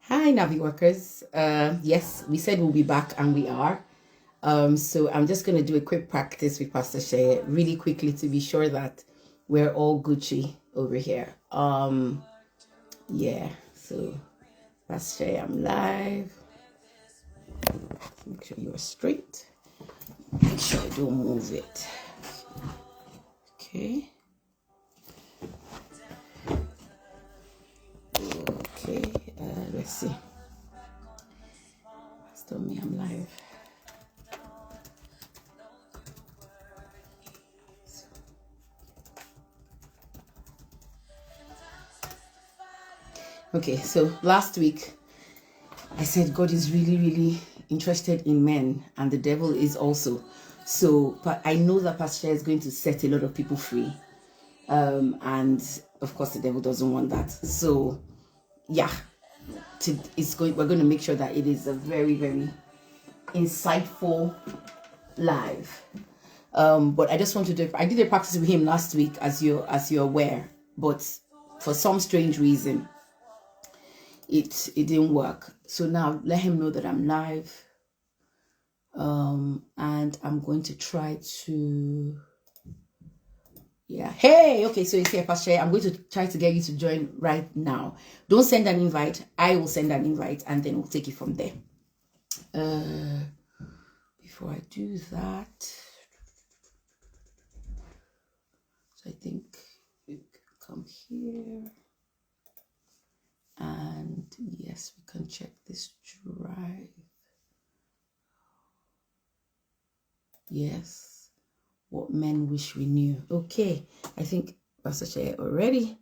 Hi, Navi workers. Yes, we said we'll be back and we are. So I'm just going to do a quick practice with Pastor Shay really quickly to be sure that we're all Gucci over here. Yeah, so Pastor Shay, I'm live. Make sure you are straight. Make sure I don't move it. Okay. Okay, let's see. Still me, I'm live. Okay, so last week I said God is really, really interested in men, and the devil is also. So, but I know that Pastor is going to set a lot of people free, and of course, the devil doesn't want that. So, yeah, we're going to make sure that it is a very, very insightful live. But I just want to do. I did a practice with him last week, as you're aware, but for some strange reason, it didn't work. So now let him know that I'm live. And I'm going to try to, yeah. Hey, okay, so it's here, Pastor. I'm going to try to get you to join right now. Don't send an invite. I will send an invite, and then we'll take it from there. Before I do that, so I think you can come here, and yes, we can check this drive. Yes, what men wish we knew. Okay, I think Pastor Chair already.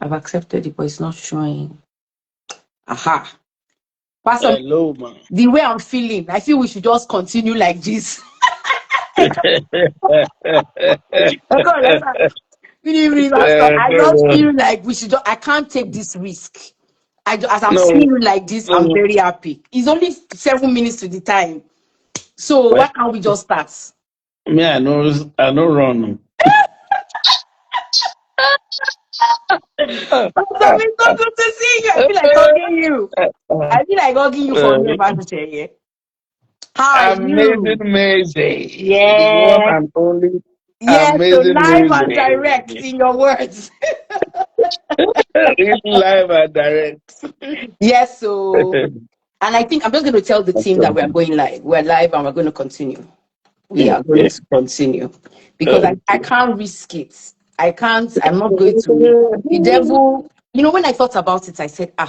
I've accepted it, but it's not showing. Aha. Pastor, Hello, man. the way I'm feeling, I feel we should just continue like this. Good evening, Pastor. I just feel like we should. I can't take this risk. As I'm seeing No, you like this, I'm no. very happy. It's only 7 minutes to the time, so Well, why can't we just start? me, I know run. Pastor, it's so good to see you. I feel like hugging you. I feel like hugging you from here, Pastor. Yeah. How are Amazing you? Maisie, the one Yeah. and only Yes, so amazing live and direct Maisie. in your words. It's live and direct. Yes, so, and I think I'm just going to tell the team that we're going live. We're live and we're going to continue. We are going Okay. to continue because I Okay. can't risk it. I can't, I'm not going to. The devil, when I thought about it, I said, I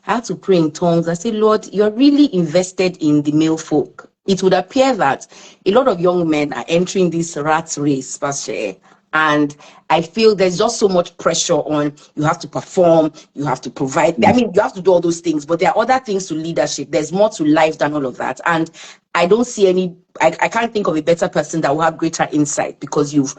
had to pray in tongues. I said, Lord, you're really invested in the male folk. It would appear that a lot of young men are entering this rat race, Pastor. And I feel there's just so much pressure on you have to perform, you have to provide. I mean, you have to do all those things, but there are other things to leadership. There's more to life than all of that. And I don't see I can't think of a better person that will have greater insight because you've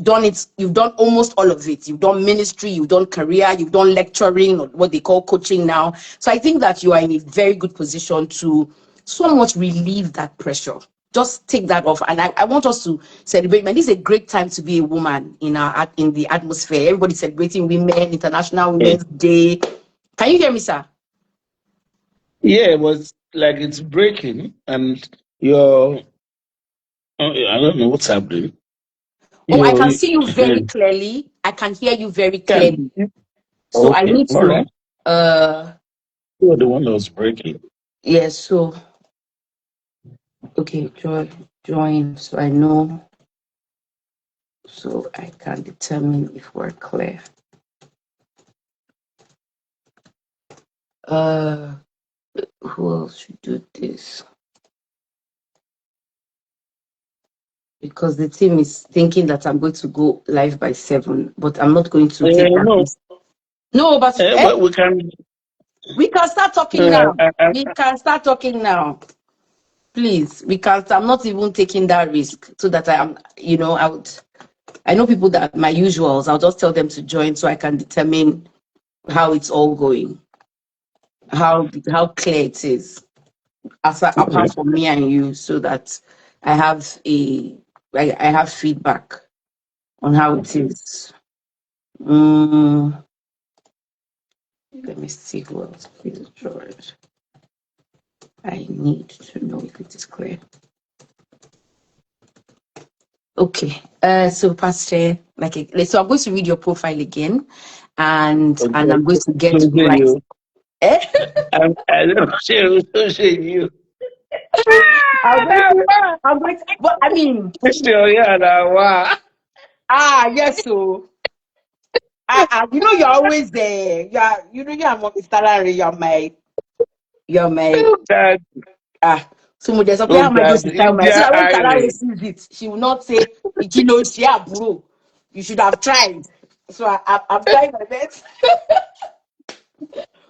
done it, you've done almost all of it. You've done ministry, you've done career, you've done lecturing, or what they call coaching now. So I think that you are in a very good position to somewhat relieve that pressure. Just take that off. And I want us to celebrate. Man, this is a great time to be a woman in the atmosphere. Everybody's celebrating women, International Women's Day. Can you hear me, sir? Yeah, it was like it's breaking, and you're. I don't know what's happening. Oh, I You, can you, see you very clearly. I can hear you very can. clearly. So I Okay, need all to right. You're the one that was breaking. yes, so okay, join so I know so I can determine if we're clear. Uh who else should do this? Because the team is thinking that I'm going to go live by 7, but I'm not going to take that No, risk. No, but but we can. we can start talking Uh, now. We can start talking now. Please, we can't. I'm not even taking that risk so that I am, I know people that my usuals, I'll just tell them to join so I can determine how it's all going, how clear it is, apart from me and you, so that I have I have feedback on how it is. Mm, Let me see who else. Please, George. I need to know if it is clear. Okay. So Pastor, so I'm going to read your profile again, and Okay. I'm going to get Don't say right. you. Eh? I don't say you. I'm going to, but I mean, yes, so you know, you're always there. You're Mr. Larry, you're my That so there's something oh how am I going to God, tell my so India that when Tara Irene. receives it, she will not say yeah, bro. You should have tried. So I'm trying my best.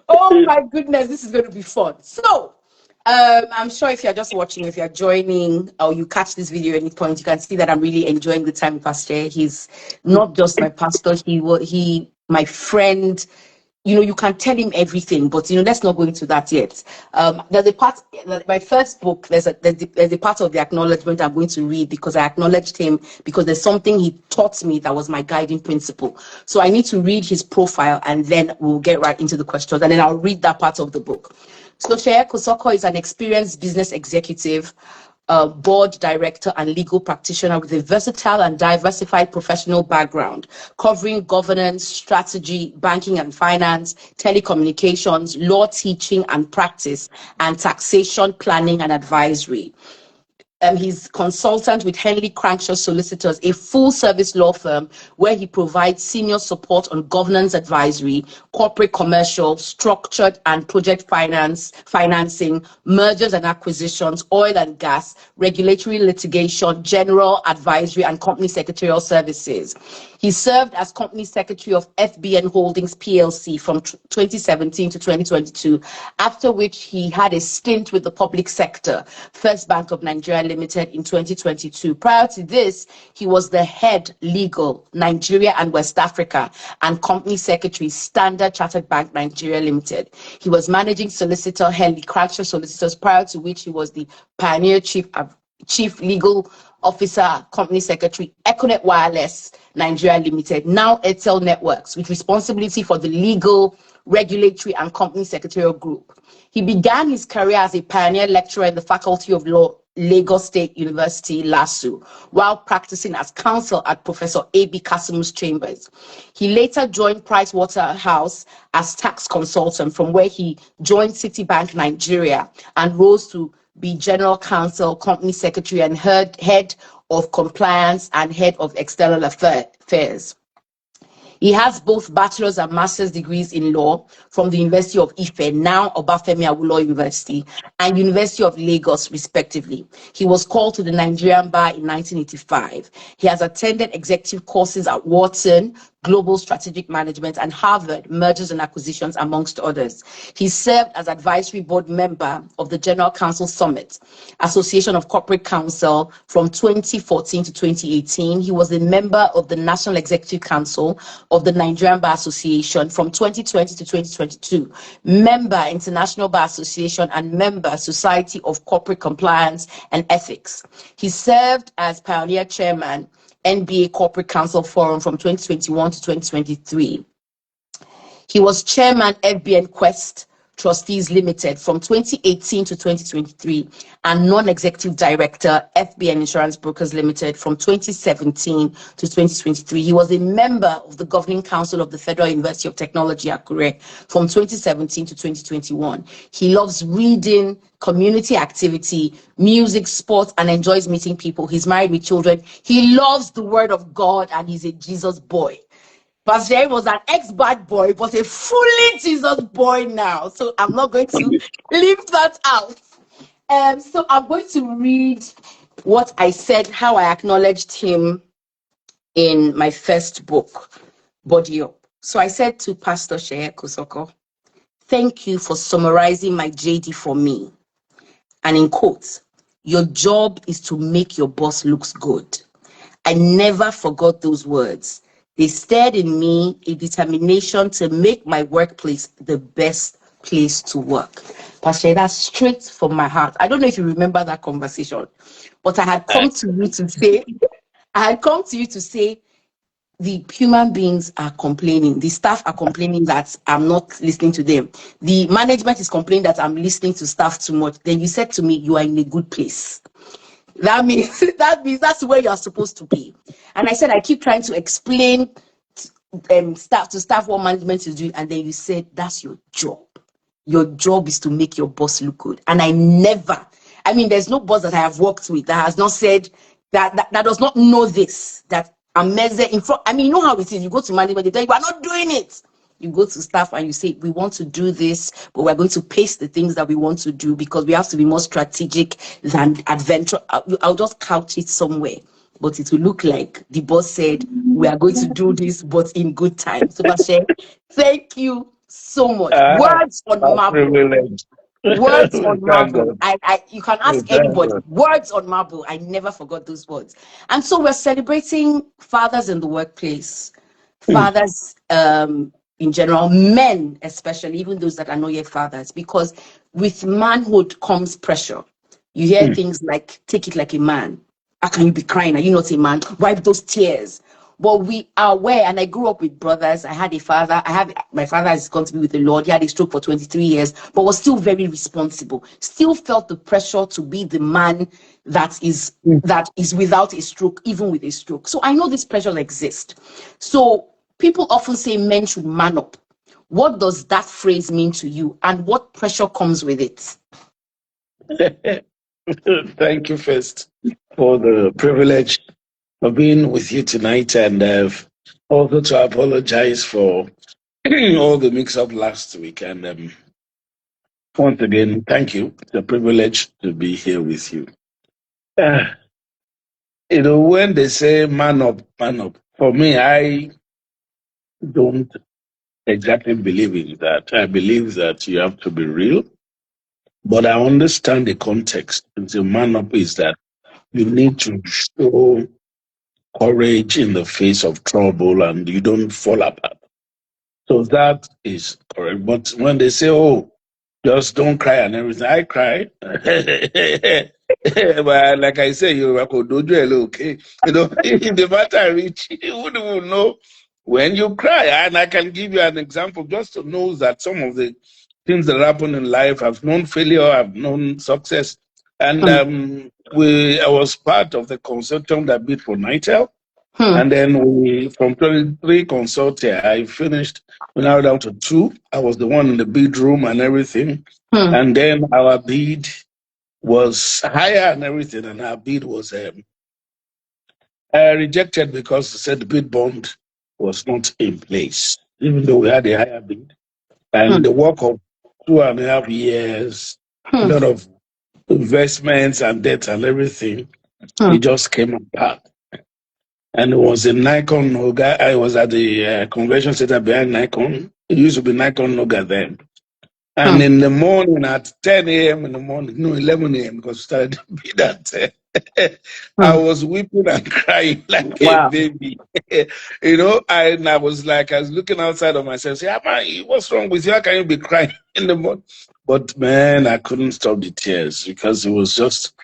Oh my goodness, this is going to be fun. So I'm sure if you're just watching, if you're joining, or you catch this video at any point, you can see that I'm really enjoying the time with Pastor. He's not just my pastor; he my friend. You know, you can tell him everything, but let's not go into that yet. There's a part, my first book. There's a part of the acknowledgement I'm going to read because I acknowledged him because there's something he taught me that was my guiding principle. So I need to read his profile and then we'll get right into the questions, and then I'll read that part of the book. So Sheye Kosoko is an experienced business executive, board director and legal practitioner with a versatile and diversified professional background, covering governance, strategy, banking and finance, telecommunications, law teaching and practice, and taxation planning and advisory. He's consultant with Henley Crankshaw Solicitors, a full-service law firm where he provides senior support on governance advisory, corporate commercial, structured and project financing, mergers and acquisitions, oil and gas, regulatory litigation, general advisory, and company secretarial services. He served as company secretary of FBN Holdings PLC from 2017 to 2022, after which he had a stint with the public sector, First Bank of Nigeria Limited in 2022. Prior to this, he was the head legal Nigeria and West Africa and company secretary Standard Chartered Bank Nigeria Limited. He was managing solicitor Henley Crankshaw Solicitors, prior to which he was the pioneer chief legal officer, company secretary, Econet Wireless Nigeria Limited, now Airtel Networks, with responsibility for the legal, regulatory, and company secretarial group. He began his career as a pioneer lecturer in the Faculty of Law, Lagos State University, LASU, while practicing as counsel at Professor A.B. Kasimu's chambers. He later joined Pricewaterhouse as tax consultant, from where he joined Citibank Nigeria and rose to be general counsel, company secretary, and head of compliance and head of external affairs. He has both bachelor's and master's degrees in law from the University of Ife, now Obafemi Awolowo University, and University of Lagos, respectively. He was called to the Nigerian bar in 1985. He has attended executive courses at Wharton, Global Strategic Management, and Harvard, Mergers and Acquisitions, amongst others. He served as advisory board member of the General Counsel Summit, Association of Corporate Counsel, from 2014 to 2018. He was a member of the National Executive Council of the Nigerian Bar Association from 2020 to 2022, member International Bar Association, and member Society of Corporate Compliance and Ethics. He served as pioneer chairman, NBA Corporate Counsel Forum from 2021 to 2023. He was chairman FBN Quest Trustees Limited from 2018 to 2023 and non-executive director FBN Insurance Brokers Limited from 2017 to 2023. He was a member of the governing council of the Federal University of Technology, Akure, from 2017 to 2021. He loves reading, community activity, music, sports, and enjoys meeting people. He's married with children. He loves the word of God, and he's a Jesus boy. Pastor Jerry was an ex-bad boy, but a fully Jesus boy now. So I'm not going to leave that out. So I'm going to read what I said, how I acknowledged him in my first book, Body Up. So I said to Pastor Sheye Kosoko, "Thank you for summarizing my JD for me." And in quotes, "Your job is to make your boss looks good." I never forgot those words. They stirred in me a determination to make my workplace the best place to work. Pastor, that's straight from my heart. I don't know if you remember that conversation, but I had come to you to say, the human beings are complaining. The staff are complaining that I'm not listening to them. The management is complaining that I'm listening to staff too much. Then you said to me, you are in a good place. That means that's where you are supposed to be. And I said, I keep trying to explain staff what management is doing, and then you said that's your job. Your job is to make your boss look good. And there's no boss that I have worked with that has not said that does not know this, that Ameze in front. You know how it is. You go to management, they tell you are not doing it. You go to staff and you say, we want to do this, but we're going to pace the things that we want to do because we have to be more strategic than adventure. I'll just couch it somewhere, but it will look like the boss said, we are going to do this, but in good time. So, Bashe, thank you so much. Words on marble. Words on marble. You can ask anybody. Words on marble. I never forgot those words. And so we're celebrating fathers in the workplace, fathers in general, men especially, even those that are not yet fathers, because with manhood comes pressure. You hear things like, take it like a man. How can you be crying? Are you not a man? Wipe those tears. But we are aware, and I grew up with brothers. I had a father. My father has gone to be with the Lord. He had a stroke for 23 years, but was still very responsible. Still felt the pressure to be the man that is without a stroke, even with a stroke. So I know these pressures exist. So people often say men should man up. What does that phrase mean to you, and what pressure comes with it? Thank you first for the privilege of being with you tonight, and also to apologize for all the mix-up last week. And once again, thank you. It's a privilege to be here with you. When they say man up, for me, I don't exactly believe in that. I believe that you have to be real, but I understand the context. The man up is that you need to show courage in the face of trouble and you don't fall apart. So that is correct. But when they say, oh, just don't cry and everything, I cry. But like I say, you okay. If the matter reach, you wouldn't even know when you cry. And I can give you an example just to know that some of the things that happen in life, I've known failure, I've known success. And I was part of the consortium that bid for NITEL. And then from 23 consortia, I finished, we now down to 2. I was the one in the bid room and everything. And then our bid was higher and everything, and our bid was rejected because they said the bid bond was not in place, even though we had a higher bid. And the work of 2.5 years, a lot of investments and debt and everything, it just came apart. And it was in Nikon Noga. I was at the convention center behind Nikon. It used to be Nikon Noga then. And in the morning at 10 a.m. in the morning, no, 11 a.m. because we started to be that. I was weeping and crying like a baby. And I was looking outside of myself, say, man, what's wrong with you? How can you be crying in the morning? But man, I couldn't stop the tears because it was just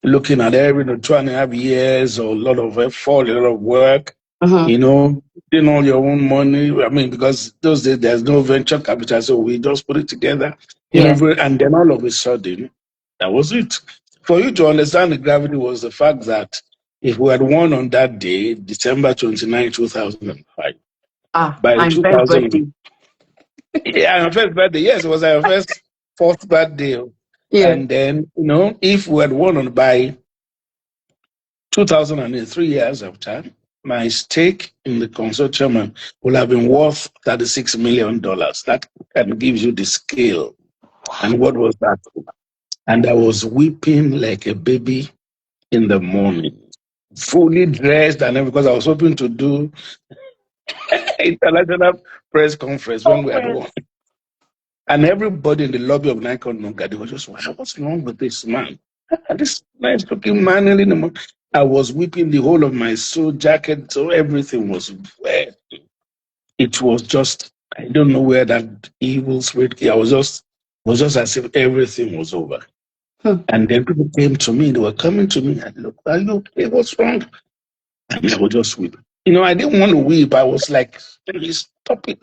looking at every 2.5 years, or a lot of effort, a lot of work, doing all your own money. Because those days there's no venture capital, so we just put it together. And then all of a sudden, that was it. For you to understand the gravity was the fact that if we had won on that day, December 29, 2005, by my 2000, my first birthday. Yes, it was our first 4th birthday. Yeah. And then, if we had won on by 2008, 3 years after, my stake in the consortium will have been worth $36 million. That kind of gives you the scale. And what was that? And I was weeping like a baby in the morning, fully dressed, and because I was hoping to do international press conference when we had won. And everybody in the lobby of Nikon Noga, they were just, what's wrong with this man? This nice looking man in the morning. I was weeping, the whole of my suit, jacket, so everything was wet. It was just, I don't know where that evil spirit came. It was just as if everything was over. And then people came to me, they were coming to me, and look, are you okay? What's wrong? And I was just weeping. I didn't want to weep. I was like, please stop it.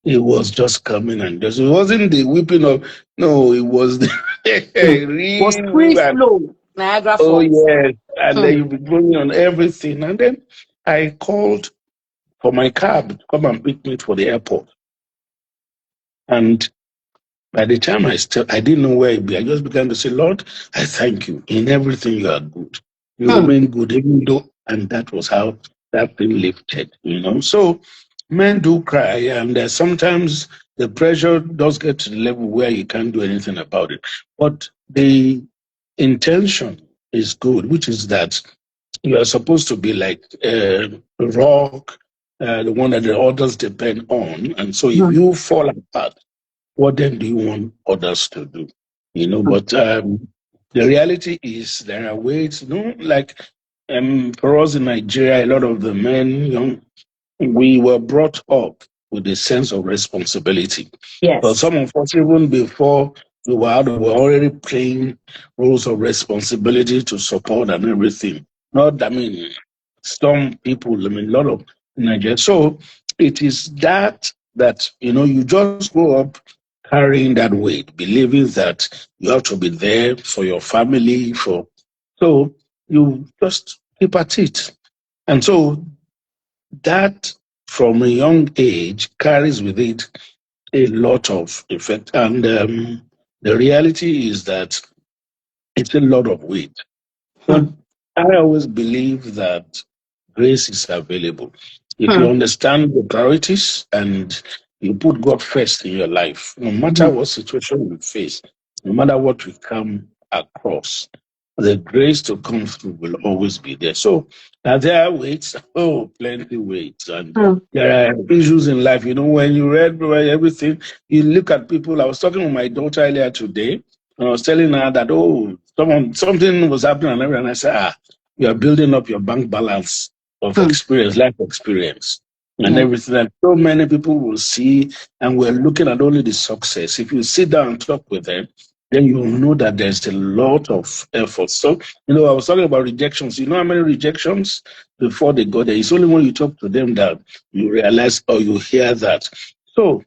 It was just coming and just, it wasn't the weeping of, no, it was the Was real, free and, flow, Niagara oh, Falls. yes. And Hmm. then you'll be going on everything. And then I called for my cab to come and pick me for the airport. And by the time I didn't know where it be. I just began to say, Lord, I thank you. In everything you are good. You Hmm. remain good, even though, and that was how that thing lifted. So men do cry, and sometimes the pressure does get to the level where you can't do anything about it. But the intention is good, which is that you are supposed to be like a rock, the one that the others depend on. And so if Hmm. you fall apart, what then do you want others to do? But the reality is there are ways, like for us in Nigeria, a lot of the men, we were brought up with a sense of responsibility. But Yes. some of us, even before we were out, were already playing roles of responsibility to support and everything. Not, some people, a lot of Nigeria. So it is that you just grow up carrying that weight, believing that you have to be there for your family, so you just keep at it. And so that from a young age carries with it a lot of effect. And the reality is that it's a lot of weight. But Hmm. I always believe that grace is available. If you Hmm. understand the priorities and you put God first in your life, no matter Hmm. what situation you face, no matter what we come across, the grace to come through will always be there. So there are weights, plenty weights, and Hmm. there are issues in life. When you read everything, you look at people. I was talking with my daughter earlier today, and I was telling her that something was happening, and everything. And I said, you are building up your bank balance of Hmm. experience, life experience, and Yeah. everything that so many people will see, and we're looking at only the success. If you sit down and talk with them, then you'll know that there's a lot of effort. So, I was talking about rejections. You know how many rejections before they go there? It's only when you talk to them that you realize or you hear that. So,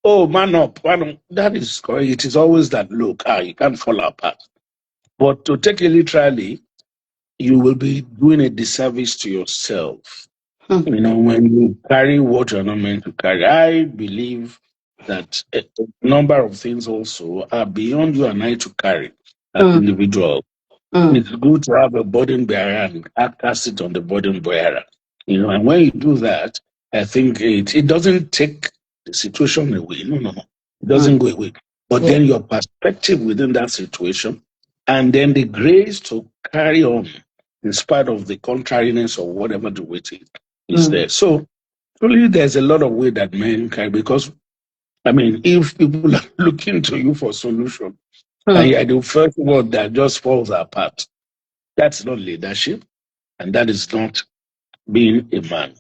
man up, man up. That is correct. It is always that look, you can't fall apart. But to take it literally, you will be doing a disservice to yourself. Hmm. When you carry what you're not meant to carry. I believe that a number of things also are beyond you and I to carry as Hmm. individuals. Hmm. It's good to have a burden bearer and cast it on the burden bearer. And when you do that, I think it doesn't take the situation away. No, no, no. It Hmm. doesn't go away. But Yeah. then your perspective within that situation, and then the grace to carry on in spite of the contrariness or whatever the weight is Hmm. there. So truly there's a lot of way that men carry because if people are looking to you for solution, and Hmm. you are the first one that just falls apart, that's not leadership, and that is not being a man.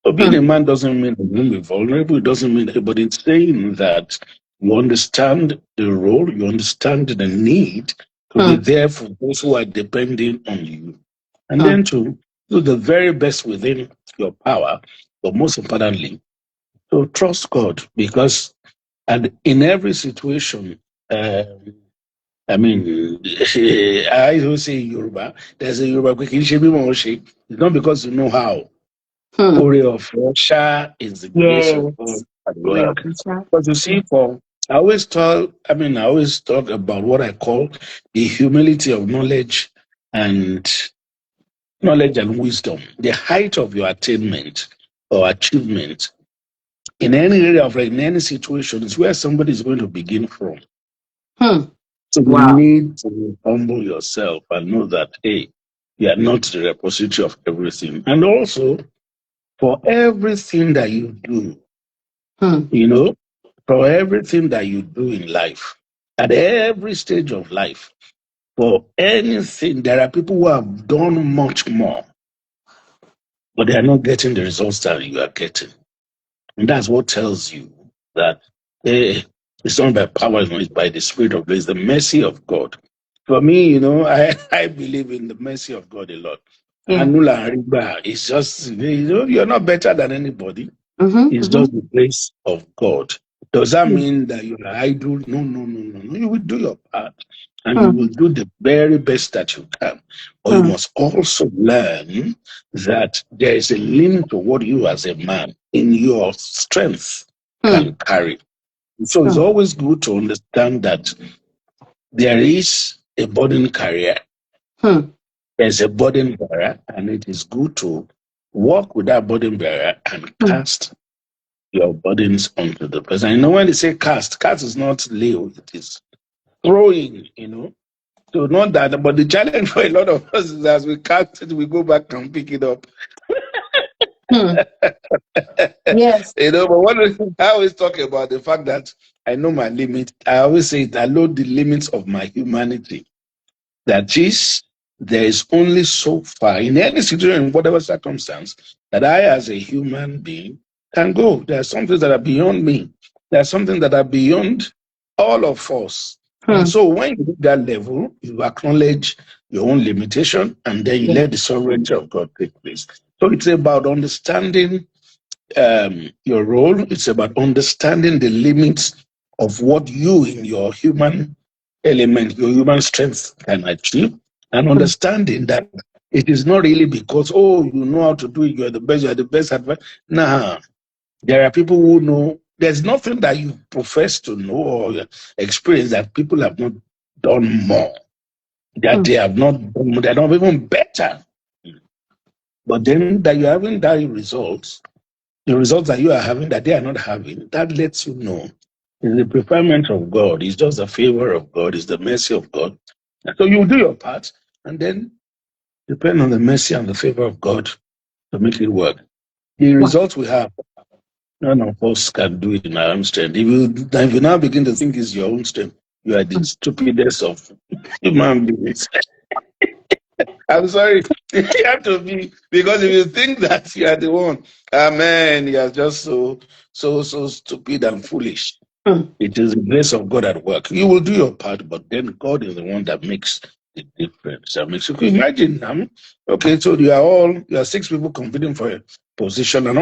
So being Hmm. a man doesn't mean you won't be vulnerable. It doesn't mean, but it's saying that you understand the role, you understand the need to be Hmm. there for those who are depending on you, and Hmm. then to do the very best within your power. But most importantly, to trust God because and in every situation. I always say Yoruba. There's a Yoruba quick. It's not because you know how. Hmm. Ore of Russia is the grace of God Yes. at Glory of work. God. But you see, I always talk about what I call the humility of and knowledge and wisdom. The height of your attainment or achievement in any area in any situation is where somebody is going to begin from. Hmm. So you Wow. need to humble yourself and know that, hey, you are not the repository of everything. And also, for everything that you do, Hmm. you know, for everything that you do in life, at every stage of life, for anything, there are people who have done much more, but they are not getting the results that you are getting. And that's what tells you that eh, it's not by power, it's by the Spirit of grace, the mercy of God. For me, I believe in the mercy of God a lot. It's just, you're not better than anybody. It's just the grace of God. Does that mean that you're idle? No. You will do your part and you will do the very best that you can. But you must also learn that there is a limit to what you as a man in your strength can carry. So it's always good to understand that there is a burden carrier. There's a burden bearer, and it is good to walk with that burden bearer and cast your burdens onto the person. When they say cast is not lay, it is throwing, So not that, but the challenge for a lot of us is as we cast it, we go back and pick it up. Yes. But I always talk about the fact that I know my limit. I always say I know the limits of my humanity. That is, there is only so far in any situation, in whatever circumstance, that I as a human being can go. There are some things that are beyond me. There are some things that are beyond all of us. And so when you reach that level, you acknowledge your own limitation and then you let the sovereignty of God take place. So it's about understanding your role. It's about understanding the limits of what you in your human element, your human strength can achieve, and understanding that it is not really because, you know how to do it, you're the best at it. Nah, there are people who know. There's nothing that you profess to know or experience that people have not done more, that they have not done more, they're not even better. But then that you're having that results, the results that you are having that they are not having, that lets you know it's the preferment of God. It's just the favor of God. It's the mercy of God. And so you do your part and then depend on the mercy and the favor of God to make it work. The results we have, none of us can do it in our own strength. If you now begin to think it's your own strength, you are the stupidest of human beings. I'm sorry. You have to be, because if you think that you are the one, amen, you are just so stupid and foolish. It is the grace of God at work. You will do your part, but then God is the one that makes the difference. That makes you imagine. Okay, so you are 6 people competing for a position, and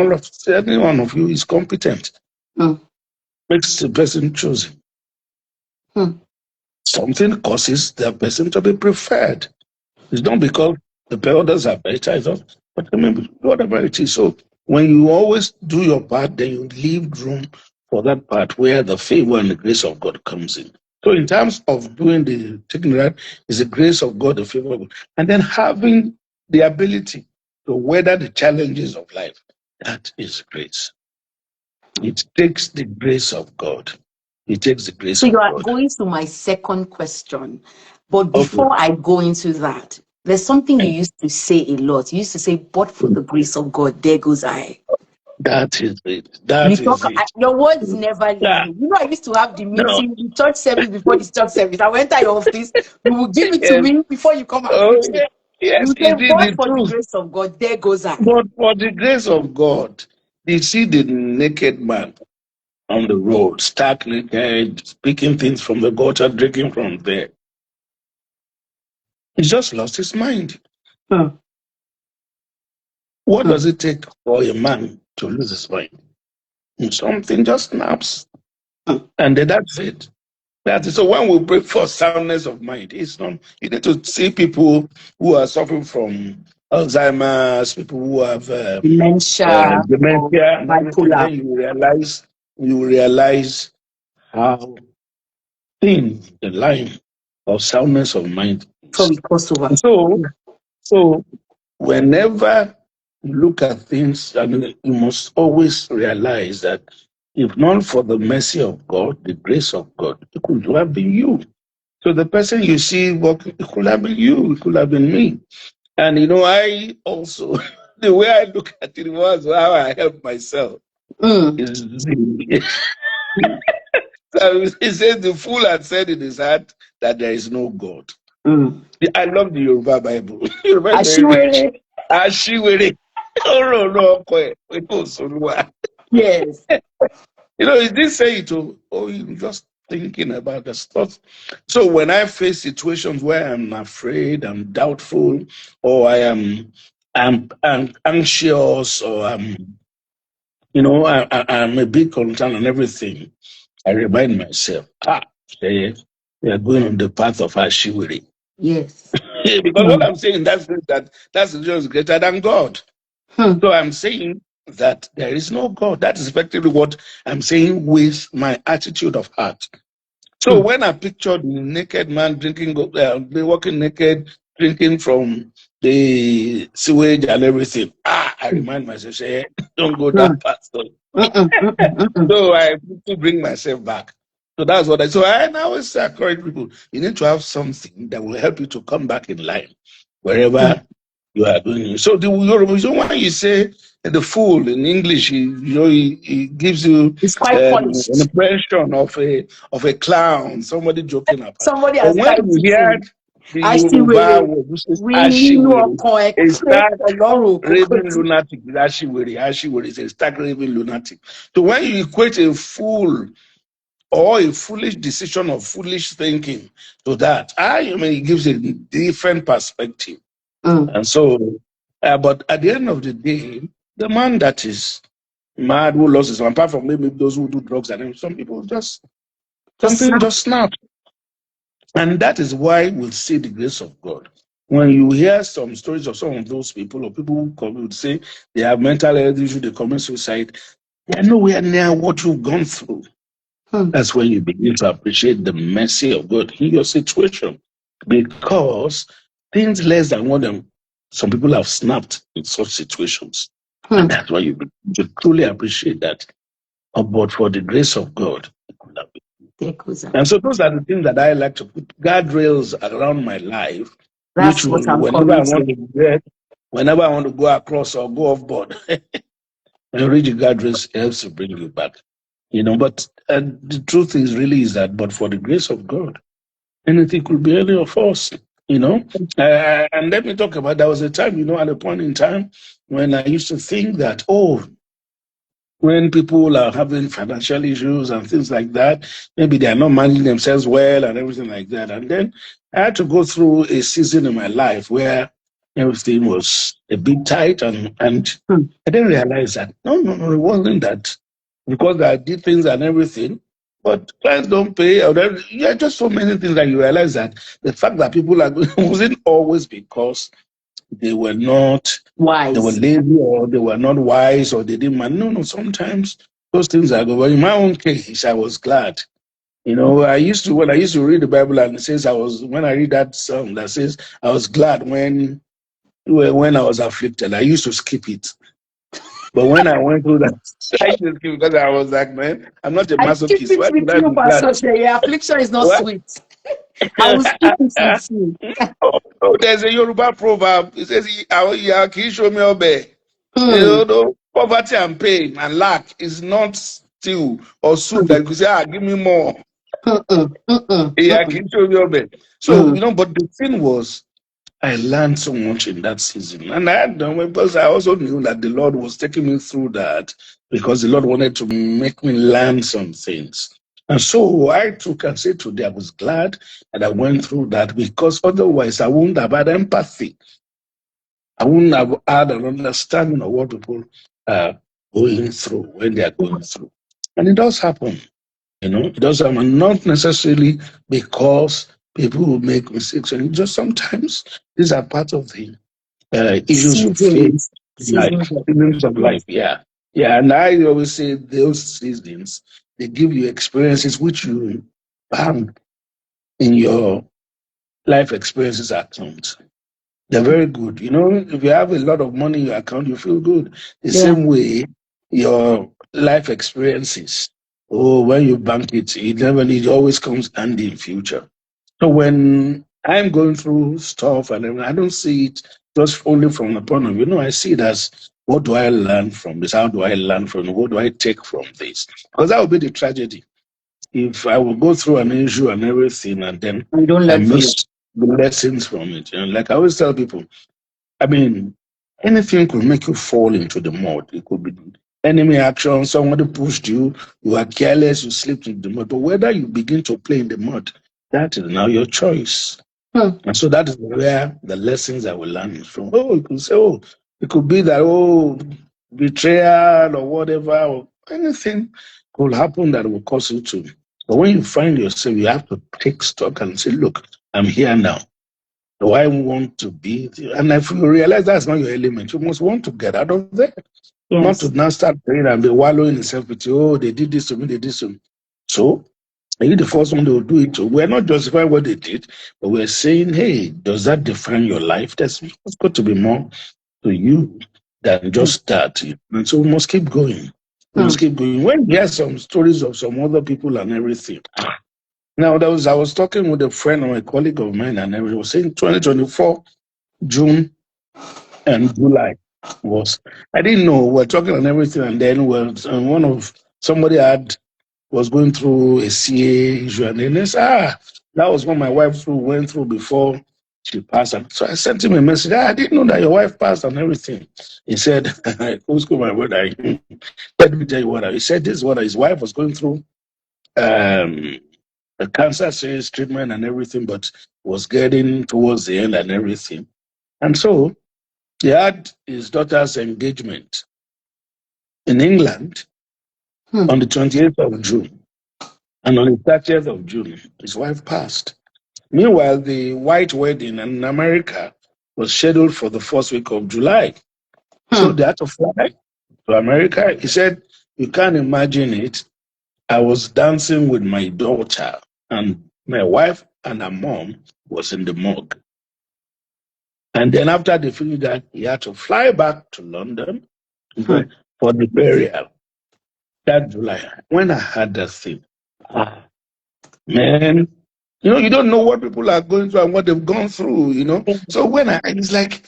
every one of you is competent. Makes the person chosen. Something causes that person to be preferred. It's not because the others are better, it's not, but whatever it is. So when you always do your part, then you leave room for that part where the favor and the grace of God comes in. So in terms of taking that, is the grace of God, the favor of God, and then having the ability to weather the challenges of life. That is grace. It takes the grace of God. It takes the grace of God. So you are going to my second question. But before I go into that, there's something you used to say a lot. You used to say, but for the grace of God, there goes I. That is it. Your words never leave me. I used to have the meeting, the church service before the church service. I went to your office. You will give it to me before you come out. Yes, you say, but for the grace of God, there goes I. But for the grace of God, you see the naked man on the road, stark naked, speaking things from the gutter, drinking from there. He just lost his mind. What does it take for a man to lose his mind? Something just snaps. And then that's it. So when we pray for soundness of mind, it's not, you need to see people who are suffering from Alzheimer's, people who have dementia, bipolar. You realize how thin the line of soundness of mind is. So whenever you look at things, you must always realize that if not for the mercy of God, the grace of God, it could have been you. So the person you see walking, it could have been you, it could have been me. And I also, the way I look at it was how I help myself. So he says the fool had said in his heart that there is no God. I love the Yoruba Bible. Ashiwere. Yes. It didn't say it. You just thinking about the stuff. So when I face situations where I'm afraid, I'm doubtful, or I'm anxious, or I'm a bit concerned and everything, I remind myself, we are going on the path of Ashiwiri. Yes. Because what I'm saying, that's just greater than God. So I'm saying that there is no God. That is effectively what I'm saying with my attitude of heart. So when I pictured the naked man walking naked, drinking from the sewage and everything, I remind myself, say, don't go that path. So I need to bring myself back. So that's what I always encourage people. You need to have something that will help you to come back in line wherever you are going. So the reason why you say the fool in English, he gives you It's quite an polished. impression of a clown, somebody joking about. Somebody But has when tried you to hear sing. the Yoruba Ashiwere, word, which is we nínú Ashiwere, ọkàn ẹ it pé starts Ọlọ́run kò raving tí. lunatic. Ashiwere is a stark raving lunatic. So when you equate a fool or a foolish decision or foolish thinking to that, it gives a different perspective. And so, but at the end of the day, the man that is mad who lost his, apart from maybe those who do drugs, and some people something just snap. And that is why we'll see the grace of God. When you hear some stories of some of those people, or people who come would say they have mental health issues, they commit suicide, they are nowhere near what you've gone through. That's when you begin to appreciate the mercy of God in your situation, because things less than what some people have snapped in such situations. And that's why you begin to truly appreciate that. But for the grace of God, it could have been. And so those are the things that I like to put guardrails around my life, That's what I'm whenever I coming want to whenever I want to go across or go off board, and read the guardrails helps to bring you back. But the truth is that, but for the grace of God, anything could be any of us. And let me talk about, there was a time, at a point in time when I used to think that, when people are having financial issues and things like that, maybe they are not managing themselves well and everything like that. And then I had to go through a season in my life where everything was a bit tight, and I didn't realize that. No, it wasn't that. Because I did things and everything, but clients don't pay. Just so many things that you realize that the fact that people are wasn't always because they were not wise. They were lazy, or they were not wise, or they didn't man. No, sometimes those things are good. But in my own case, I was glad. When I used to read the Bible, and it says when I read that song that says I was glad when I was afflicted, I used to skip it. But when I went through that, I used to skip, because I was like, man, I'm not a masochist. Why should I be glad? Affliction is not sweet. I will skip it with you. There's a Yoruba proverb. It says, "Kì í ṣomi ọbẹ̀." Poverty and pain and lack is not stew or soup that you could say, give me more. So, but the thing was, I learned so much in that season. And because I also knew that the Lord was taking me through that, because the Lord wanted to make me learn some things. And so I took and said today, I was glad that I went through that, because otherwise I wouldn't have had empathy. I wouldn't have had an understanding of what people are going through when they are going through. And it does happen. It does happen, not necessarily because people will make mistakes. And just sometimes these are part of the issues of faith, seasons of life. Yeah. And I always say those seasons, they give you experiences which you found in your life experiences account. They're very good. If you have a lot of money in your account, you feel good. The same way, your life experiences, when you bank it always comes handy in future. So when I'm going through stuff and everything, I don't see it just only from the point of view. I see it as, what do I learn from this? How do I learn from it? What do I take from this? Because that would be the tragedy. If I will go through an issue and everything, and then I miss the lessons from it. Like I always tell people, anything could make you fall into the mud. It could be enemy action, somebody pushed you, you are careless, you slipped in the mud. But whether you begin to play in the mud, that is now your choice. And so that is where the lessons I will learn from. Oh, you could say, oh, it could be that, oh, betrayal or whatever, or anything could happen that will cause you to. But when you find yourself, you have to take stock and say, look, I'm here now. Do I want to be there? And if you realize that's not your element, you must want to get out of there. Yes. Not to now start praying and be wallowing in self-pity. Oh, they did this to me, they did this to me. So, are you the first one they will do it to? We're not justifying what they did, but we're saying, hey, does that define your life? There's got to be more to you than just that. And so we must keep going. We must keep going. When we hear some stories of some other people and everything. Now, I was talking with a friend or a colleague of mine, and everyone was saying 2024, June and July I didn't know, we're talking and everything, and then somebody was going through a CA issue, and then they said, that was what my wife went through before she passed. And so I sent him a message, I didn't know that your wife passed and everything. He said, who's my word? Let me tell you what he said. This is what his wife was going through. The cancer series treatment and everything, but was getting towards the end and everything. And so he had his daughter's engagement in England on the 28th of June. And on the 30th of June, his wife passed. Meanwhile, the white wedding in America was scheduled for the first week of July. So they had to fly to America. He said, you can't imagine it. I was dancing with my daughter, and my wife and her mom was in the morgue. And then after they finished that, he had to fly back to London for the burial that July. When I had that thing, man, you don't know what people are going through and what they've gone through, So when it's like,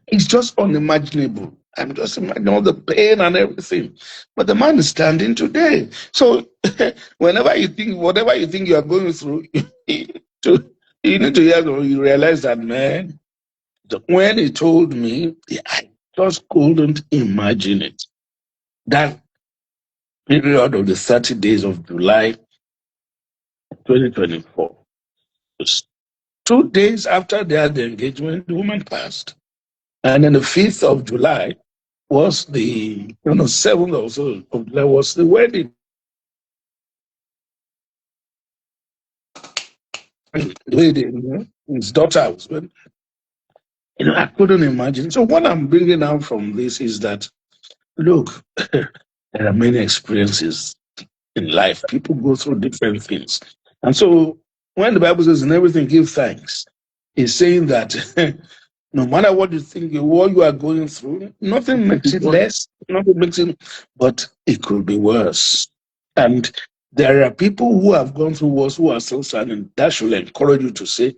it's just unimaginable. I'm just imagining all the pain and everything. But the man is standing today. So whatever you think you are going through, you need to realize that, man, when he told me, I just couldn't imagine it. That period of the 30 days of July 2024. 2 days after they had the engagement, the woman passed. And then the 5th of July was the 7th of July was the wedding. His daughter was wedding. I couldn't imagine. So what I'm bringing out from this is that, look, there are many experiences in life. People go through different things. And so when the Bible says, in everything give thanks, it's saying that no matter what you think, what you are going through, nothing makes it less, nothing makes it, but it could be worse. And there are people who have gone through worse who are still standing. That should encourage you to say,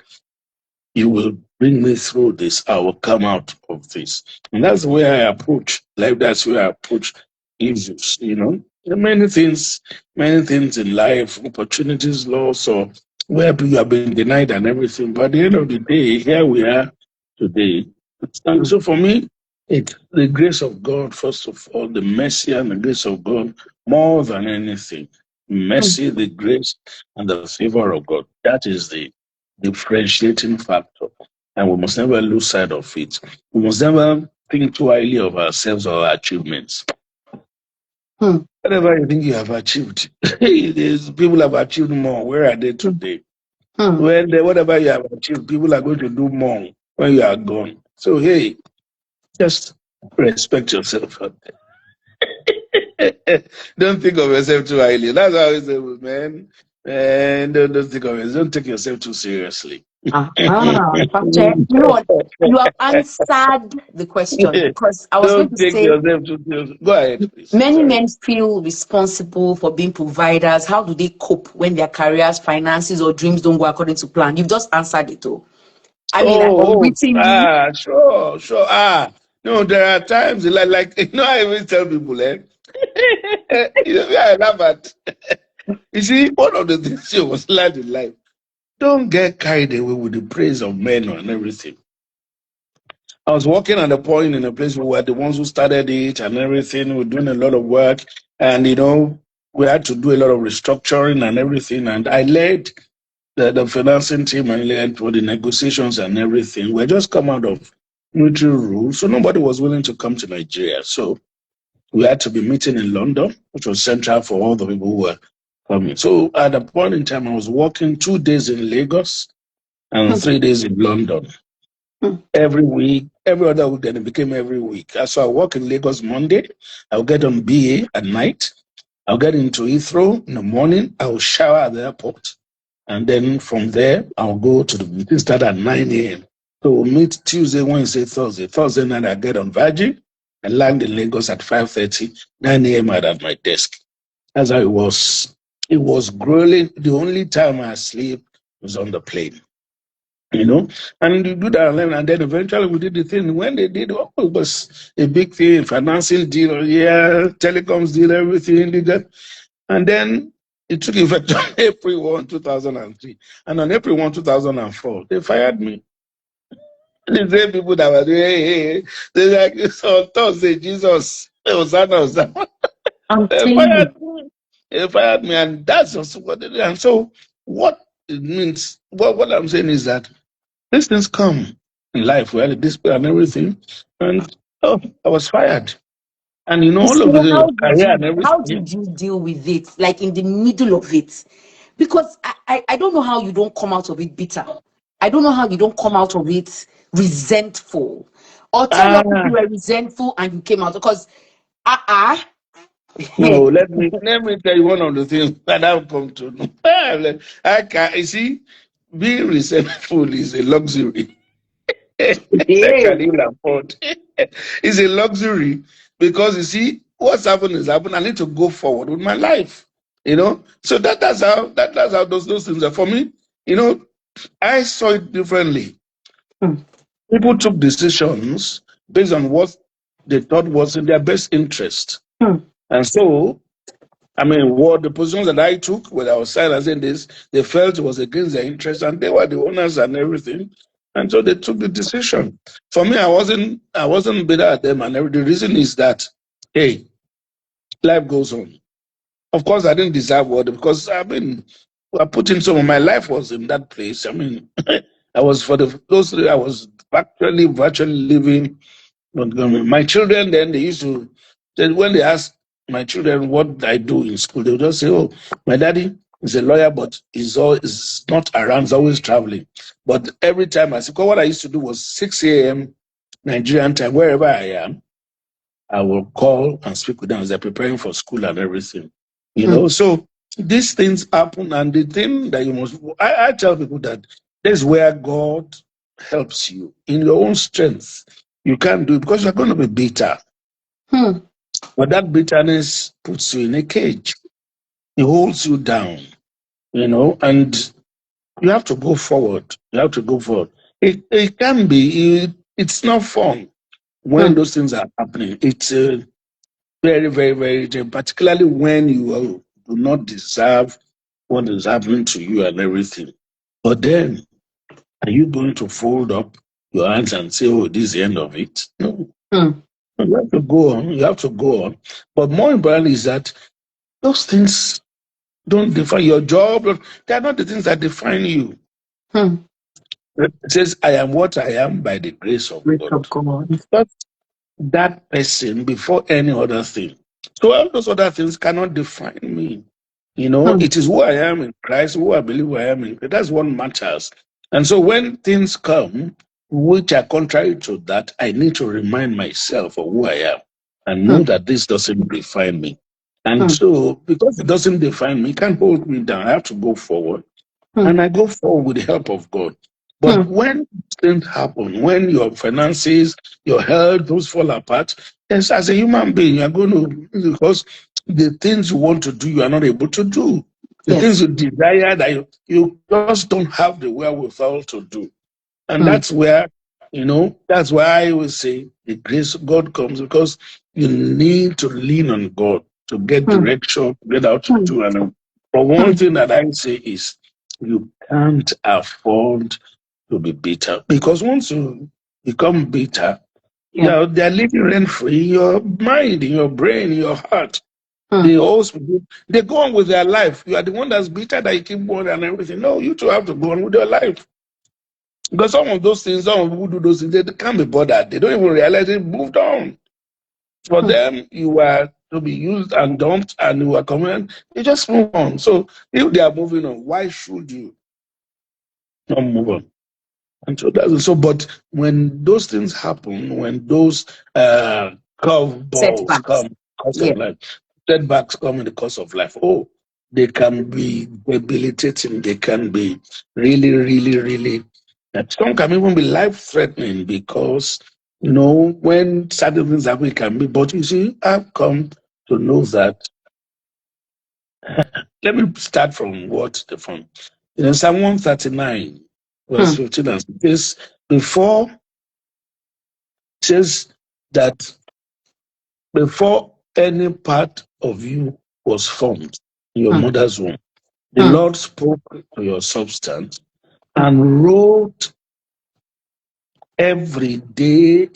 you will bring me through this. I will come out of this. And that's the way I approach life. That's the way I approach issues, There are many things in life, opportunities lost, or where you have been denied and everything. But at the end of the day, here we are today. And so for me, it's the grace of God, first of all, the mercy and the grace of God, more than anything. Mercy, the grace, and the favor of God. That is the differentiating factor. And we must never lose sight of it. We must never think too highly of ourselves or our achievements. Whatever you think you have achieved, people have achieved more. Where are they today? Whatever you have achieved, people are going to do more when you are gone. So, hey, just respect yourself. Don't think of yourself too highly. That's how I say, man. And don't think of it. Don't take yourself too seriously. Pastor, you know what? You have answered the question, because I was going to say, yourself too seriously. Go ahead, please. Many men feel responsible for being providers. How do they cope when their careers, finances, or dreams don't go according to plan? You've just answered it all. Sure. No, there are times like I always tell people, I laugh at. You see, one of the things you must learn in life, don't get carried away with the praise of men and everything. I was working at a point in a place where we were the ones who started it and everything. We were doing a lot of work, and we had to do a lot of restructuring and everything. And I led the financing team and led for the negotiations and everything. We had just come out of military rule, so nobody was willing to come to Nigeria. So we had to be meeting in London, which was central for all the people who were coming. So at a point in time, I was working 2 days in Lagos and 3 days in London. Every week, every other week, then it became every week. So I work in Lagos Monday. I'll get on BA at night. I'll get into Heathrow in the morning. I'll shower at the airport. And then from there, I'll go to the meeting, start at 9 a.m. So we'll meet Tuesday, Wednesday, Thursday. Thursday night, I get on Virgin. I land in Lagos at 5:30, 9 a.m. at my desk. That's how it was. It was grueling. The only time I sleep was on the plane. And you do that, and then eventually we did the thing. When they did, it was a big thing, financing deal, telecoms deal, everything. And then it took effect on April 1, 2003. And on April 1, 2004, they fired me. The same people that were doing, hey, they're like, so Thursday, Jesus, Hosanna. They fired me, and that's just what they did. And so what it means, what I'm saying is that these things come in life, we had a dispute and everything, and I was fired. And all of the career and everything. How did you deal with it, like in the middle of it? Because I don't know how you don't come out of it bitter. I don't know how you don't come out of it resentful. Or tell us if you were resentful and you came out. Because no, let me tell you one of the things that I've come to know. I can't, you see, being resentful is a luxury. I can even afford. It's a luxury because you see, what's happened is happened. I need to go forward with my life. So that's how those things are for me. I saw it differently. People took decisions based on what they thought was in their best interest. And so, what the positions that I took when I was silencing this, they felt it was against their interest, and they were the owners and everything. And so they took the decision. For me, I wasn't bitter at them, and the reason is that, hey, life goes on. Of course, I didn't deserve what, because I put in some of my life was in that place. I was I was virtually living. My children then, they used to, when they asked my children what I do in school, they would just say, oh, my daddy is a lawyer, but he's not around, he's always traveling. But every time I said, what I used to do was 6 a.m. Nigerian time, wherever I am, I will call and speak with them as they're preparing for school and everything. So these things happen, and the thing that I tell people that this is where God helps you in your own strength. You can't do it because you're going to be bitter. But that bitterness puts you in a cage. It holds you down, and you have to go forward. You have to go forward. It can be, it's not fun when those things are happening. It's very, very, very, particularly when you do not deserve what is happening to you and everything. But then, are you going to fold up your hands and say, oh, this is the end of it? No. You have to go on. You have to go on. But more important is that those things don't define your job. They are not the things that define you. It says, I am what I am by the grace of God. That's that person before any other thing. So all those other things cannot define me. It is who I am in Christ, who I believe I am in Christ. That's what matters. And so when things come which are contrary to that, I need to remind myself of who I am and know that this doesn't define me. And so because it doesn't define me, it can't hold me down. I have to go forward. And I go forward with the help of God. But when things happen, when your finances, your health, those fall apart, yes, as a human being, you're going to, because the things you want to do, you are not able to do. The things you desire that you just don't have the wherewithal to do. And that's where, that's why I always say the grace of God comes, because you need to lean on God to get direction, get out to do. But one thing that I say is you can't afford to be bitter, because once you become bitter. Yeah. They're living rent free in your mind, in your brain, in your heart. They also they go on with their life. You are the one that's bitter that you keep going and everything. No, you two have to go on with your life. Because some of those things, some people do those things, they can't be bothered. They don't even realize they moved on. For them, you are to be used and dumped, and you are coming. You just move on. So if they are moving on, why should you not move on? And so that's so. But when those things happen, when those curveballs Setbacks. come, course of life, setbacks come in the course of life. Oh, they can be debilitating. They can be really, really, really. Some can even be life-threatening because when certain things happen, it can be. But you see, I've come to know that. Let me start from Psalm 139, verse 15 and 16. Before says that before any part of you was formed in your mother's womb, the Lord spoke to your substance and wrote every day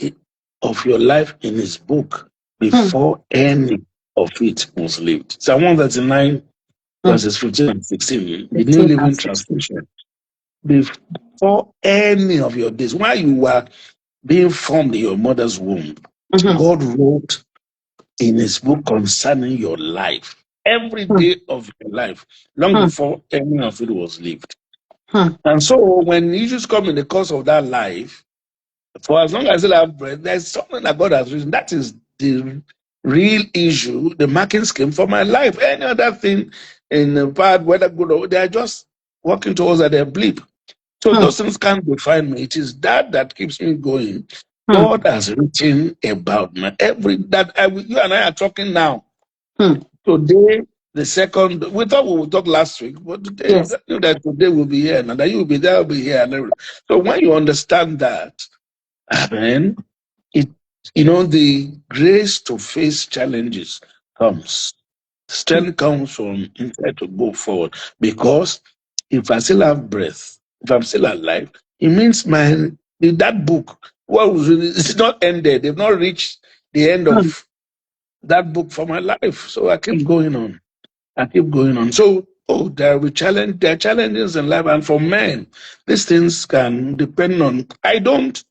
of your life in his book before any of it was lived. Psalm 139, verses 15 and 16, the New Living Translation. Before any of your days, while you were being formed in your mother's womb, God wrote in his book concerning your life, every day of your life, long before any of it was lived. And so when issues come in the course of that life, for as long as I have breath, there's something that God has written. That is the real issue, the marking scheme for my life. Any other thing in the part, whether good or they are just working towards that, they're blip. So those things can't define me. It is that keeps me going. God has written about me. You and I are talking now. Today, the second, we thought we would talk last week, but today, that today will be here, and that you will be there, will be here. And so when you understand that, amen, the grace to face challenges comes. Strength comes from inside to go forward. Because if I still have breath, if I'm still alive, it means that book, it's not ended. They've not reached the end of that book for my life. So I keep going on. So, there are challenges in life, and for men, these things can depend on. I don't.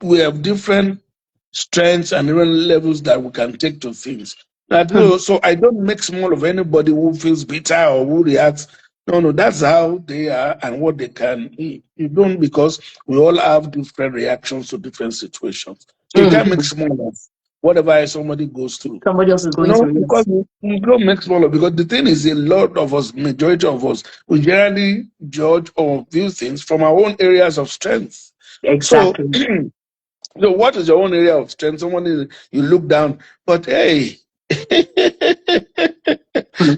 We have different strengths and different levels that we can take to things. So I don't make small of anybody who feels bitter or who reacts. No, that's how they are and what they can. You don't, because we all have different reactions to different situations. So you can't make small of whatever somebody goes through. Somebody else is going through it. Because you don't make small of, because the thing is, a lot of us, majority of us, we generally judge or view things from our own areas of strength. Exactly. So what is your own area of strength? You look down, but hey,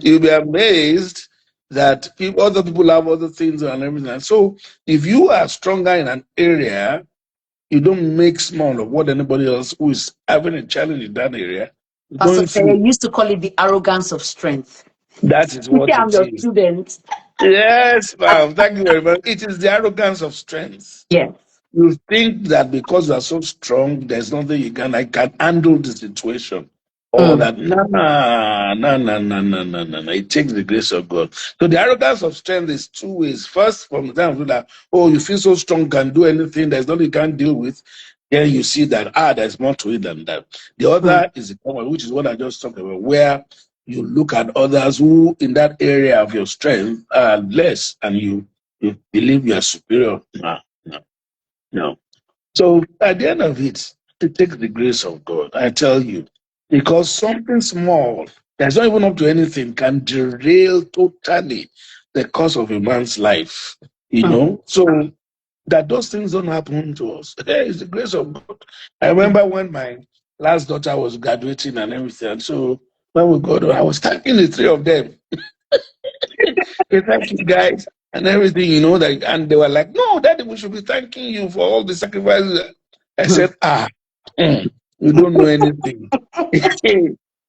you'll be amazed that other people have other things and everything. And so if you are stronger in an area, you don't make small of what anybody else who is having a challenge in that area. Pastor Terry used to call it the arrogance of strength. That is what I'm it your is. student. Yes, ma'am. Thank you very much. It is the arrogance of strength. Yes. You think that because you are so strong, there's nothing I can handle the situation. Or that, no. It takes the grace of God. So the arrogance of strength is two ways. First, from the time that, you feel so strong, can do anything, there's nothing you can't deal with. Then you see that, there's more to it than that. The other is the common, which is what I just talked about, where you look at others who, in that area of your strength, are less, and you believe you are superior. No. So at the end of it takes the grace of God, I tell you, because something small that's not even up to anything can derail totally the course of a man's life. So that those things don't happen to us. Hey, it's the grace of God. I remember when my last daughter was graduating and everything. So when we got, I was thanking the three of them. Thank you guys and everything, and they were like, no, Daddy, we should be thanking you for all the sacrifices. I said, you don't know anything.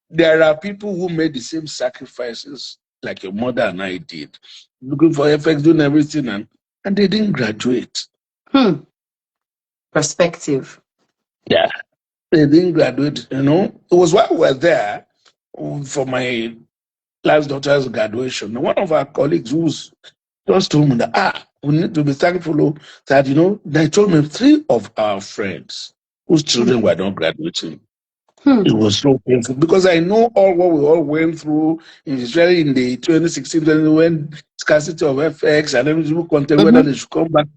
There are people who made the same sacrifices like your mother and I did, looking for effects, doing everything, and and they didn't graduate. Perspective. Yeah, they didn't graduate. It was while we were there for my last daughter's graduation. One of our colleagues who's just told me that we need to be thankful that they told me 3 of our friends whose children were not graduating. It was so painful because I know all what we all went through, especially in the 2016 when scarcity of FX and everything content whether they should come back.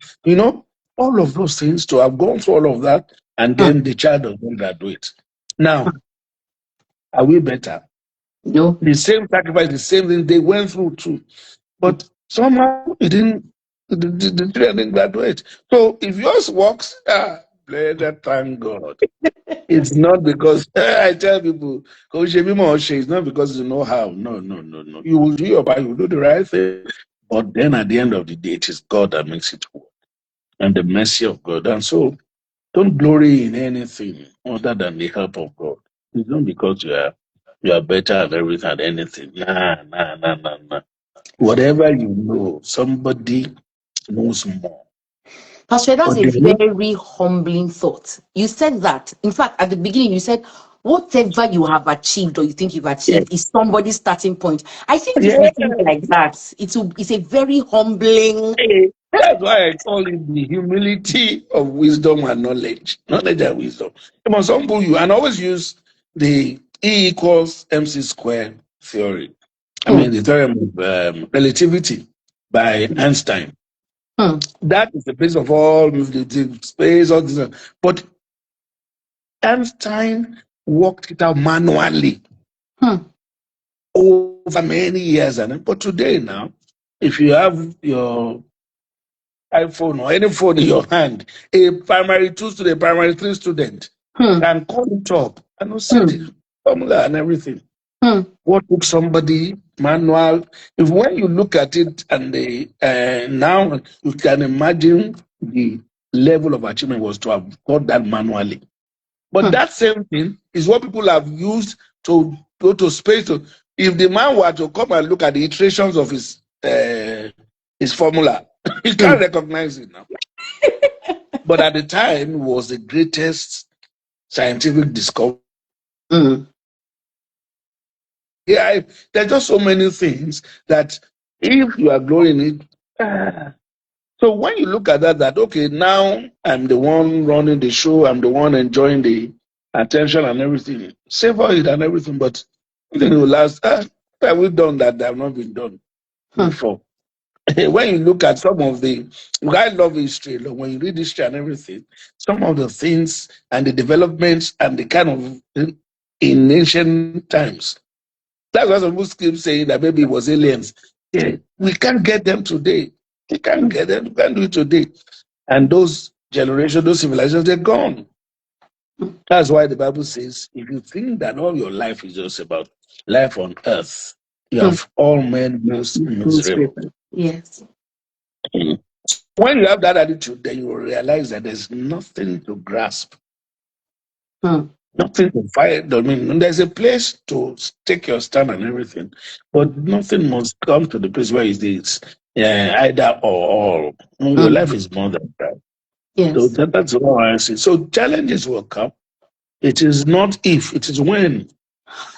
All of those things, to have gone through all of that, and then the child doesn't graduate. Now, are we better? No. The same sacrifice, the same thing they went through too, but somehow it didn't. The children didn't graduate. So if yours works, thank God. It's not because I tell people, it's not because you know how. No. You will do your part, you will do the right thing. But then at the end of the day, it is God that makes it work and the mercy of God. And so don't glory in anything other than the help of God. It's not because you are better at everything at anything. Nah. Whatever you know, somebody knows more. Pastor, that's a very humbling thought. You said that. In fact, at the beginning, you said, whatever you have achieved or you think you've achieved is somebody's starting point. I think if we think like that, it's a very humbling. That's why I call it the humility of wisdom and knowledge. Knowledge and wisdom. It must humble you. And always use the E equals MC squared theory. I mean, the theorem of relativity by Einstein. That is the base of all the space, all this. But Einstein worked it out manually over many years. But today now, if you have your iPhone or any phone in your hand, a primary 2 student, primary 3 student can call it up and see the formula and everything. What took somebody manual? If when you look at it and now you can imagine the level of achievement was to have got that manually. But that same thing is what people have used to go to space. If the man were to come and look at the iterations of his formula, he can't recognize it now. But at the time, it was the greatest scientific discovery. Yeah, there's just so many things that if you are growing it. So when you look at that, okay, now I'm the one running the show, I'm the one enjoying the attention and everything. Savor it and everything, but then it will last. Have we done that have not been done before? When you look at some of I love history. When you read history and everything, some of the things and the developments and the kind of in ancient times. That's why some people keep saying that maybe it was aliens. Yeah, we can't get them today. We can't get them. We can't do it today. And those generations, those civilizations, they're gone. That's why the Bible says, if you think that all your life is just about life on earth, you have all men most miserable. Yes. When you have that attitude, then you will realize that there's nothing to grasp. Nothing to fight. I mean, there's a place to take your stand and everything, but nothing must come to the place where it's either or all. Your life is more than that. Yes. So that's all I see. So challenges will come. It is not if, it is when.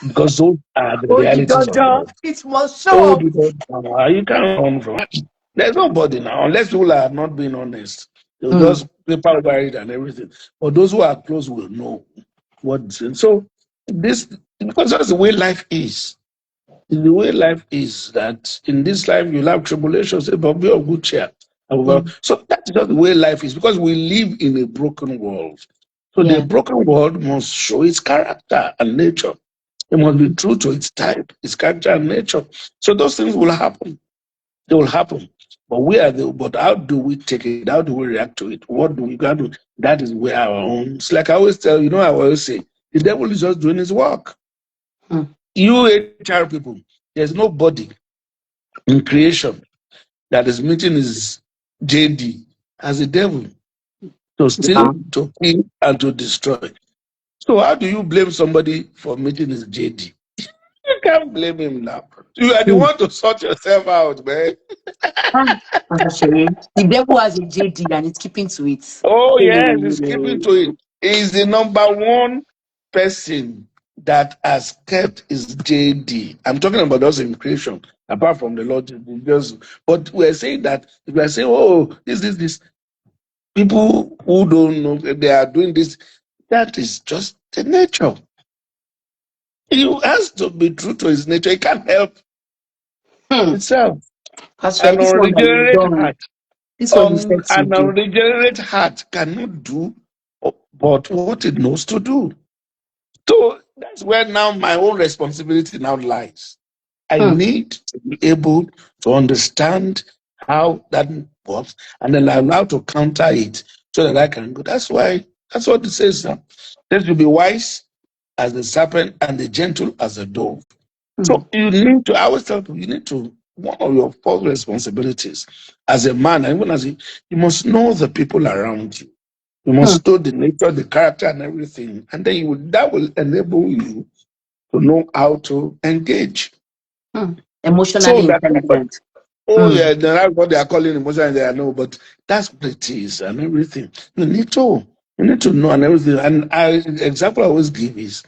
Because those are the realities of life. It must show up. You can't run from it. There's nobody now, unless people are not being honest. They'll just paper over it and everything. But those who are close will know what's in. So this, because that's the way life is. The way life is that in this life you'll have tribulations, but be of good cheer. So that's just the way life is, because we live in a broken world. So the broken world must show its character and nature. It must be true to its type, its character and nature. So those things will happen. They will happen. But how do we take it? How do we react to it? What do we do? That is where our own. It's like I always tell, I always say, the devil is just doing his work. You HR people, there's nobody in creation that is meeting his JD as a devil to steal, to kill, and to destroy. So how do you blame somebody for meeting his JD? You can't blame him now. You are the one to sort yourself out, man. The devil has a JD and it's keeping to it. Oh, yes, he's keeping to it. He's the number one person that has kept his JD. I'm talking about us in creation, apart from the Lord Jesus. But we're saying that, we're saying, oh, this. People who don't know they are doing this, that is just the nature. He has to be true to his nature. He can't help itself. Pastor, An this one that you've unregenerate done, heart. this one you said to An do. unregenerate heart cannot do but what it knows to do. So that's where now my own responsibility now lies. I need to be able to understand how that works and then I'm allowed to counter it so that I can go. That's what it says now. Let you be wise as the serpent and the gentle as a dove. So you need to, I always tell people, you need to, one of your first responsibilities as a man, and even as you must know the people around you. You must know the nature, the character, and everything. And then that will enable you to know how to engage. Emotionally intelligent. Yeah, that's what they are calling emotional. They know, but that's what it is, and everything. You need to know and everything. And the example I always give is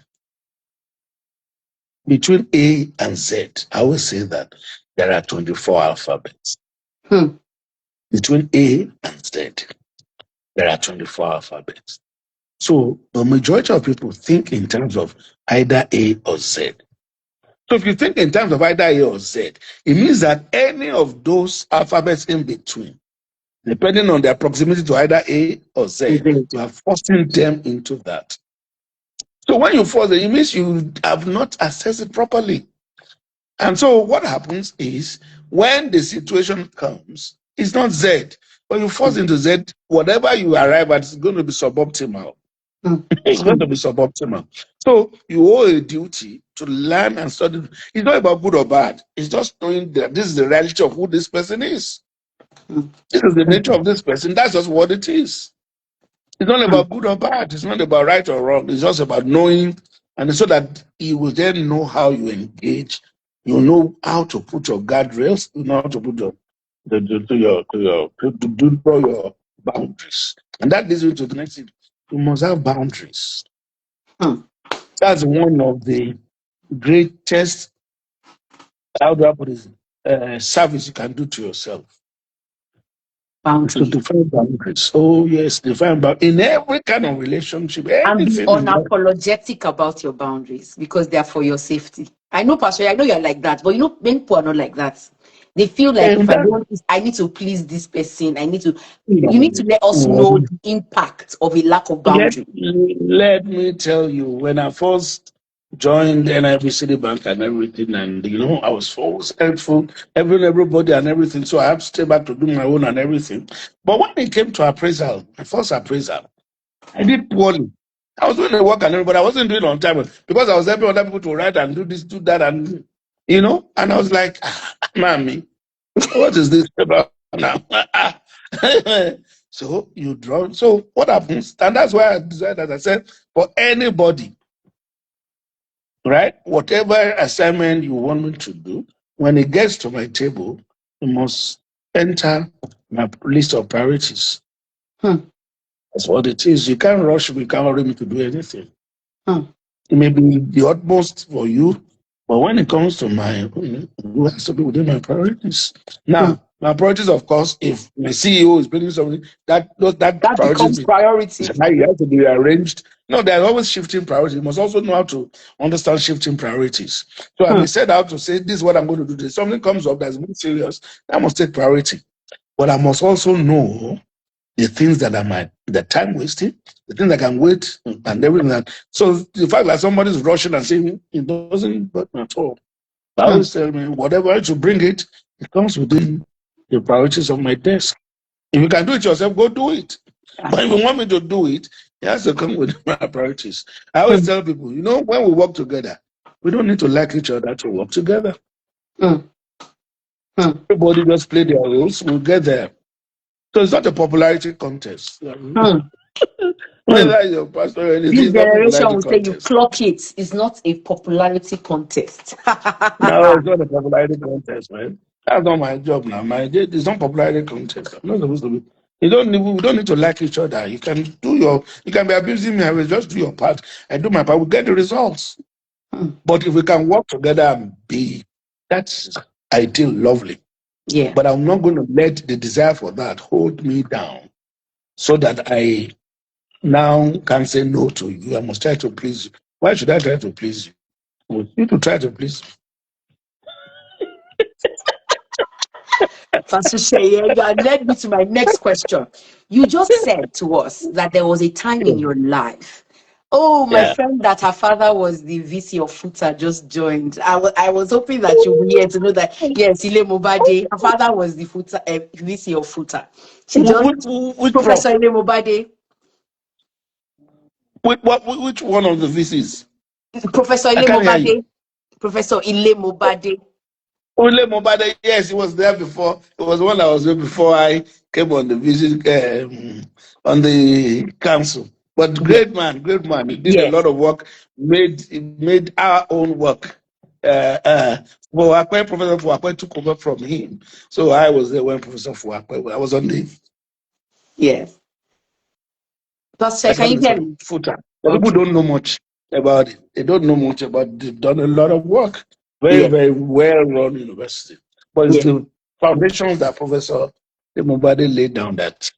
between A and Z. I always say that there are 24 alphabets. Between A and Z, there are 24 alphabets. So the majority of people think in terms of either A or Z. So if you think in terms of either A or Z, it means that any of those alphabets in between, depending on their proximity to either A or Z, you are forcing them into that. So when you force it, it means you have not assessed it properly. And so what happens is when the situation comes, it's not Z. When you force into Z, whatever you arrive at is going to be suboptimal. It's going to be suboptimal. So you owe a duty to learn and study. It's not about good or bad. It's just knowing that this is the reality of who this person is. This is the nature of this person. That's just what it is. It's not about good or bad. It's not about right or wrong. It's just about knowing, and so that you will then know how you engage. You know how to put your guardrails. You know how to put your draw your boundaries, and that leads you to the next thing. You must have boundaries. That's one of the greatest, how do I put it, service you can do to yourself. Boundaries. To define boundaries. Oh yes, define boundaries in every kind of relationship. And be unapologetic about your boundaries because they are for your safety. I know, Pastor, I know you're like that, but you know, many people are not like that. They feel like if I don't, I need to please this person. You need to let us know the impact of a lack of boundary. Let me tell you, when I first joined NIB City Bank and everything, and I was always helpful, everybody and everything. So I have to stay back to do my own and everything. But when it came to appraisal, my first appraisal, I did poorly. I was doing the work and everybody, I wasn't doing it on time because I was helping other people to write and do this, do that, and and I was like, Mommy, what is this about now? So you draw. So what happens? And that's why I decided, as I said, for anybody, right? Whatever assignment you want me to do, when it gets to my table, you must enter my list of priorities. That's what it is. You can't rush me, you can't hurry me to do anything. It may be the utmost for you, but when it comes to my, it has to be within my priorities. Now, my priorities, of course, if my CEO is bringing something, that becomes priority. You have to be arranged. No, there's always shifting priorities. You must also know how to understand shifting priorities. So I may set out to say, this is what I'm going to do. If something comes up that's more serious, I must take priority. But I must also know the things that are the time wasting, the things that can wait, and everything. So the fact that somebody's rushing and saying it doesn't bother me at all. I always tell me, whatever to bring it comes within the priorities of my desk. If you can do it yourself, go do it. But if you want me to do it, it has to come with my priorities. I always tell people, when we work together, we don't need to like each other to work together. Everybody just play their roles, we'll get there. So it's not a popularity contest. Whether your pastor or anything, This it's not generation popularity will say you contest. clock it. It's not a popularity contest. No, it's not a popularity contest, man. That's not my job now. It's not popularity contest. I'm not supposed to be. We don't need to like each other. You can be abusing me. I will just do your part. I do my part. We get the results. But if we can work together and that's ideal, lovely. Yeah. But I'm not going to let the desire for that hold me down so that I now can say no to you. I must try to please you. Why should I try to please you? You to try to please me. Pastor Sheye, you have led me to my next question. You just said to us that there was a time in your life. Oh, my Yeah. friend, that her father was the VC of FUTA just joined. I was hoping that you would hear to know that, yes, Ile Mobade, her father was the VC of FUTA. She just, Which Professor prof? Ile Mobade, Which one of the VCs? Professor I Ile can't hear you. Mobade, Professor Ile Mobade. Ole Mobade, yes, he was there before. It was one that was there before I came on the visit on the council. But Yes, great man. He did a yes, lot of work, made our own work. Professor Fuakwe took over from him. So I was there when Professor Fuakwe, I was on the yes. Pastor, can you hear me? footer. The people Okay. don't know much about it. They don't know much about it. They've done a lot of work. Very, Yeah, very well run university. But it's yeah. the foundations that Professor Mubade laid down that.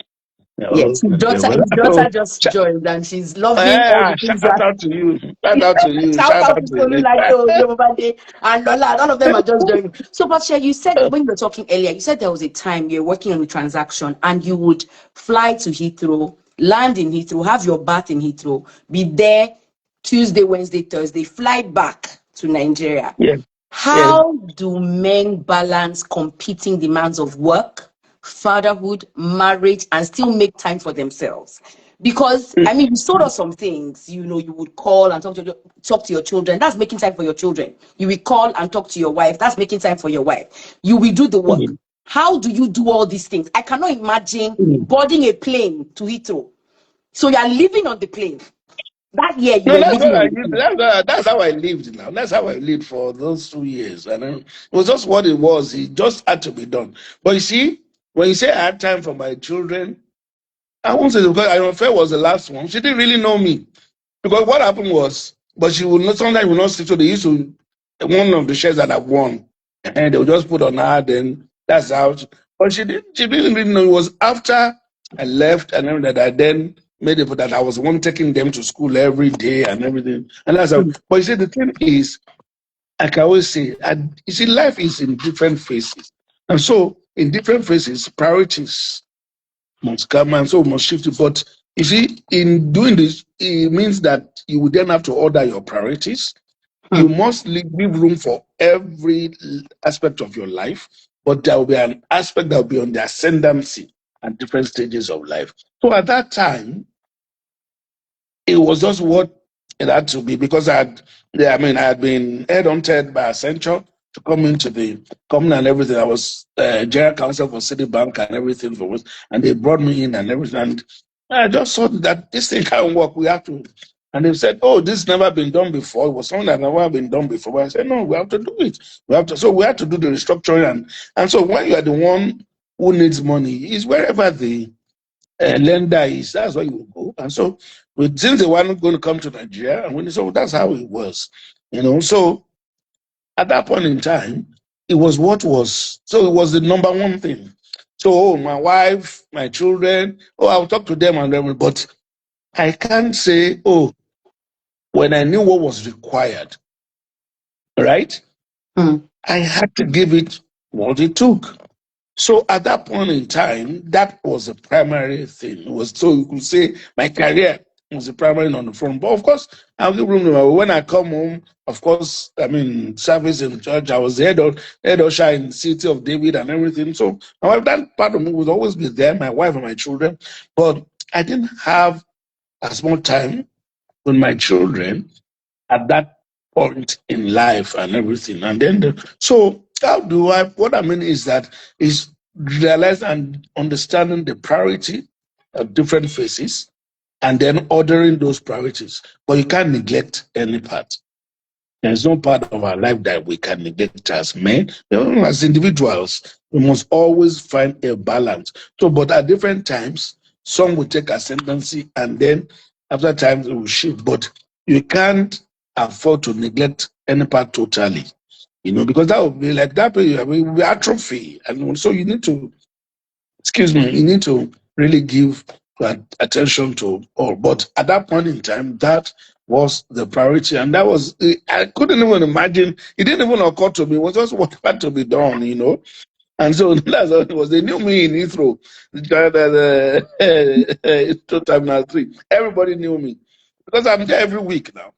Yes, his daughter just joined and she's loving all the things Shout that out to you. Shout out to you. shout Shout out out to to you. Tolulado, Yomobade, and Lola, and all of them are just joining. So, Pasha, you said when you were talking earlier, you said there was a time you were working on a transaction and you would fly to Heathrow, land in Heathrow, have your bath in Heathrow, be there Tuesday, Wednesday, Thursday, fly back to Nigeria. Yes, yes. How do men balance competing demands of work, fatherhood, marriage, and still make time for themselves? Because I mean, you told us some things. You know, you would call and talk to your children. That's making time for your children. You will call and talk to your wife. That's making time for your wife. You will do the work. How do you do all these things? I cannot imagine boarding a plane to Heathrow. So you are living on the plane. That year you No, were that's living what on I the did. plane. That's how I lived now. That's how I lived for those 2 years. And it was just what it was. It just had to be done. But you see, when you say I had time for my children, I won't say because Fair was the last one. She didn't really know me. Because what happened was, but she would not, sometimes would not stick to the issue. One of the shares that I won, and they would just put on her, then that's out. But she didn't really know. It was after I left and everything that I then made it that I was the one taking them to school every day and everything. And that's how, but you see, the thing is, I can always say, you see, life is in different phases. And so, in different phases, priorities must come and so must shift it. But you see, in doing this, it means that you will then have to order your priorities. You must leave room for every aspect of your life, but there will be an aspect that will be on the ascendancy at different stages of life. So at that time, it was just what it had to be because I had been headhunted by Accenture to come into the company and everything. I was general counsel for Citibank and everything for us, and they brought me in and everything. And I just thought that this thing can't work. We have to. And they said, "Oh, this has never been done before. It was something that never been done before." But I said, "No, we have to do it. We have to." So we had to do the restructuring, and so when you are the one who needs money, is wherever the lender is, that's where you will go. And so, since they weren't going to come to Nigeria, and so that's how it was, So at that point in time, it was what was. So it was the number one thing. So my wife, my children, I'll talk to them and everything, but I can't say, when I knew what was required, right? I had to give it what it took. So at that point in time, that was the primary thing. It was so you could say my career was the primary on the front. But of course, I'll give room to when I come home. Of course, service in church. I was head usher in the City of David and everything. So that part of me would always be there, my wife and my children. But I didn't have as much time with my children at that point in life and everything. And then, so how do I, what I mean is that is realize and understanding the priority of different phases and then ordering those priorities. But you can't neglect any part. There's no part of our life that we can neglect as men. As individuals, we must always find a balance. So, but at different times, some will take ascendancy, and then after times it will shift. But you can't afford to neglect any part totally, because that would be like that. We atrophy, and so you need to, you need to really give attention to all. But at that point in time, that was the priority, and that was, I couldn't even imagine. It didn't even occur to me. It was just what had to be done, And so that's how it was. They knew me in Heathrow, Terminal 3. Everybody knew me because I'm there every week now.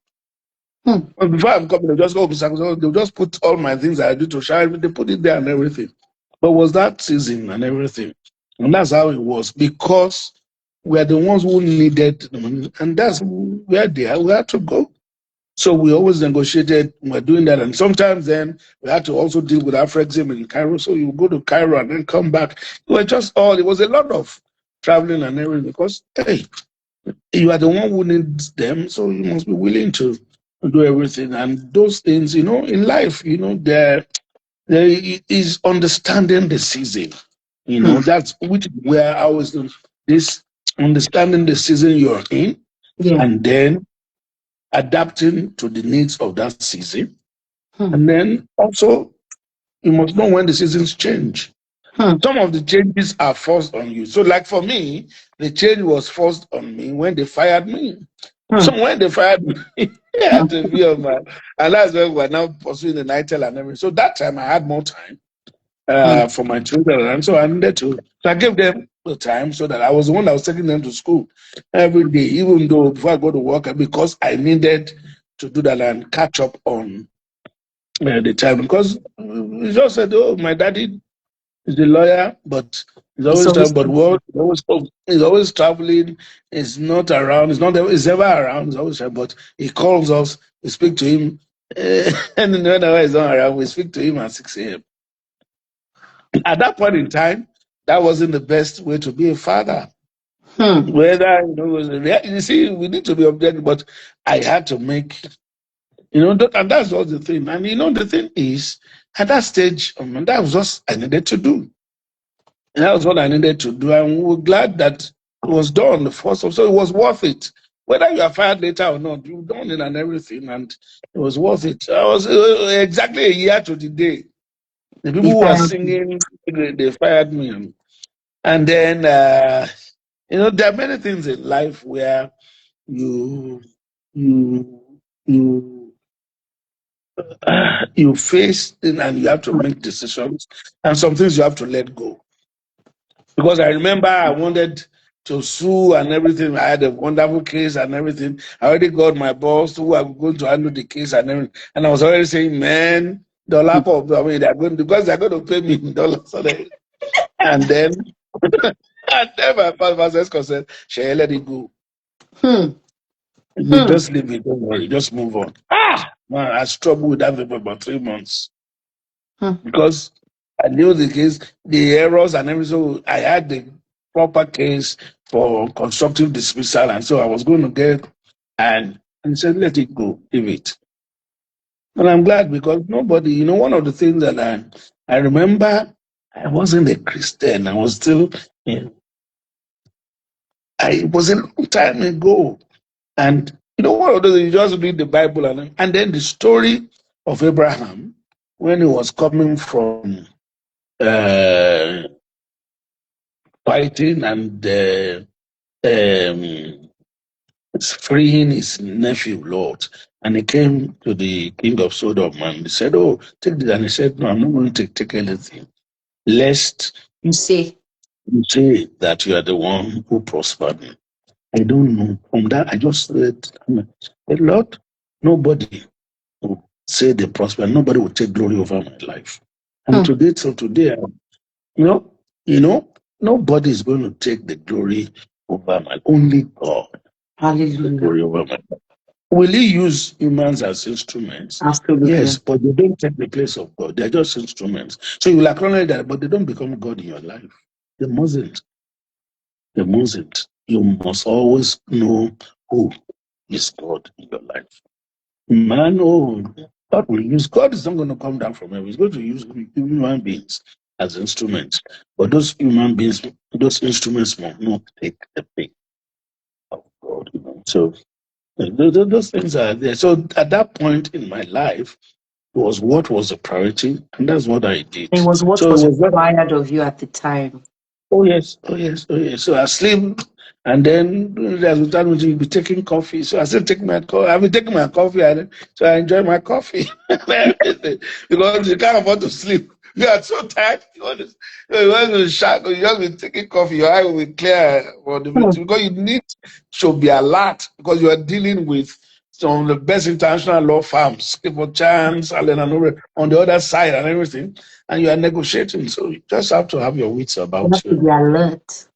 But before I'm coming, they'll just go, they'll just put all my things I do to share. They put it there and everything. But was that season and everything. And that's how it was, because we are the ones who needed the money, and that's where they are. We had to go. So we always negotiated. We're doing that, and sometimes then we had to also deal with Afrexim in Cairo. So you go to Cairo and then come back. It was a lot of traveling and everything, because hey, you are the one who needs them, so you must be willing to do everything. And those things, in life, there is understanding the season. That's where I was doing this, understanding the season you're in, and then adapting to the needs of that season. And then also, you must know when the seasons change. Some of the changes are forced on you. So, like for me, the change was forced on me when they fired me. So when they fired me, I had to be on my, and that's when we're now pursuing the NITEL and everything. So that time I had more time for my children, and so I needed to. So I gave them the time, so that I was the one that was taking them to school every day, even though before I go to work, because I needed to do that and catch up on the time. Because we just said, "Oh, my daddy is a lawyer, but he's always traveling. But he's always traveling. He's not around. He's never around. He's always traveling. But he calls us. We speak to him, and whenever he's not around, we speak to him at 6 a.m. At that point in time, that wasn't the best way to be a father. Whether you see, we need to be objective, but I had to make, and that's all the thing. And the thing is, at that stage, that was what I needed to do. And that was what I needed to do, and we were glad that it was done the first time. So it was worth it. Whether you are fired later or not, you've done it and everything, and it was worth it. I was exactly a year to the day. The people who were singing, they fired me. And then, there are many things in life where you face and you have to make decisions, and some things you have to let go. Because I remember I wanted to sue and everything. I had a wonderful case and everything. I already got my boss who were going to handle the case and everything. And I was already saying, man, they're going to pay me in dollars. And then my pastor said, "Shall let it go? Just leave it, don't worry, just move on." Man, I struggled with that for about 3 months. Because I knew the case, the errors and everything. So I had the proper case for constructive dismissal, and so I was going to get, and he said, "Let it go, leave it." And I'm glad, because nobody, one of the things that I remember, I wasn't a Christian. I was still, it was a long time ago. And one of those, you just read the Bible, and then the story of Abraham when he was coming from fighting and freeing his nephew Lot, and he came to the king of Sodom and he said, "Oh, take this," and he said, "No, I'm not going to take anything, lest you say that you are the one who prospered me." I don't know. From that, I just said, "Lord, nobody will say they prosper. Nobody will take glory over my life." And today, nobody is going to take the glory over my life. Only God. Hallelujah. The glory over my life. Will he use humans as instruments? Absolutely. Yes, but they don't take the place of God. They're just instruments. So you will acknowledge that, but they don't become God in your life. They mustn't. They mustn't. you must always know who is God in your life. Man, God will use, God is not going to come down from heaven. He's going to use human beings as instruments. But those human beings, those instruments must not take the place of God. So those things are there. So at that point in my life, was what was the priority, and that's what I did. It was what So was it was required of you at the time. Oh yes, oh yes, oh yes. So I sleep, and then there's a time when you be taking coffee. So I still take my coffee. I've been taking my coffee, so I enjoy my coffee because you can't afford to sleep. You are so tired. You want to shout. You just be taking coffee. Your eye will be clear for the Hmm. because you need to be alert because you are dealing with some of the best international law firms, Clifford Chance, Allen and Overy, on the other side and everything, and you are negotiating. So you just have to have your wits You about have to you. be alert.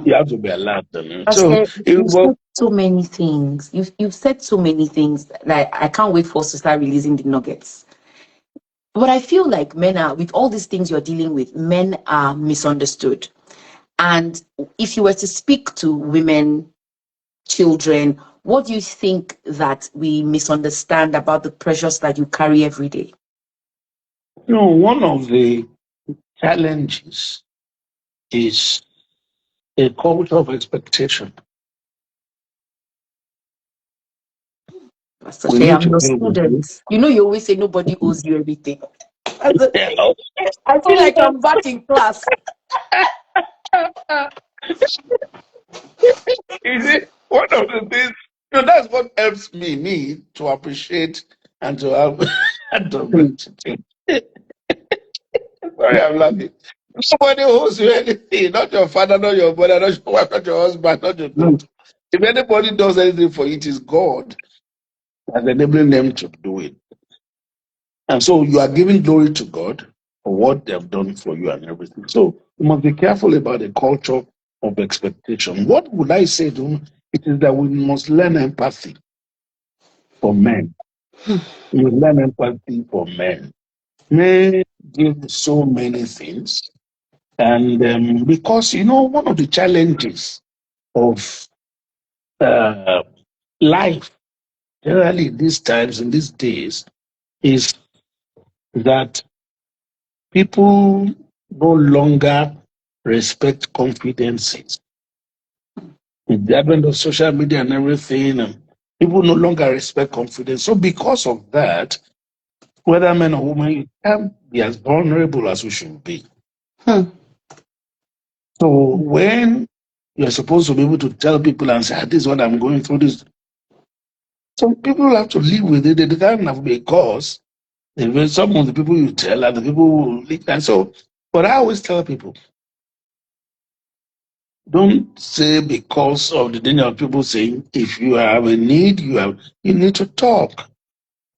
You have to be alert. So Pastor, it you've was said so many things. You've said so many things that I can't wait for us to start releasing the nuggets. But I feel like men are, with all these things you're dealing with, men are misunderstood. And if you were to speak to women, children, what do you think that we misunderstand about the pressures that you carry every day? one of the challenges is a culture of expectation. Pastor We Shay, need I'm to your deal with it. student. You know, you always say nobody owes you everything. Yeah. I feel like I'm back in class. Is it one of the things? That's what helps me to appreciate and to have and to appreciate. Sorry, I'm laughing. Nobody owes you anything. Not your father, not your brother, not your wife, not your husband, not your daughter. If anybody does anything for you, it is God that's enabling them to do it. And so you are giving glory to God for what they have done for you and everything. So you must be careful about the culture of expectation. What would I say to them? It is that we must learn empathy for men. We learn empathy for men. Men give so many things. And because, one of the challenges of uh, life, generally in these times, in these days, is that people no longer respect confidences. With the advent of social media and everything, people no longer respect confidence. So, because of that, whether men or women, you can't be as vulnerable as we should be. Hmm. So, when you're supposed to be able to tell people and say, this is what I'm going through, this, some people have to live with it. They can't have because some of the people you tell are the people who leak. And so, but I always tell people, don't say because of the danger of people saying if you have a need, you need to talk.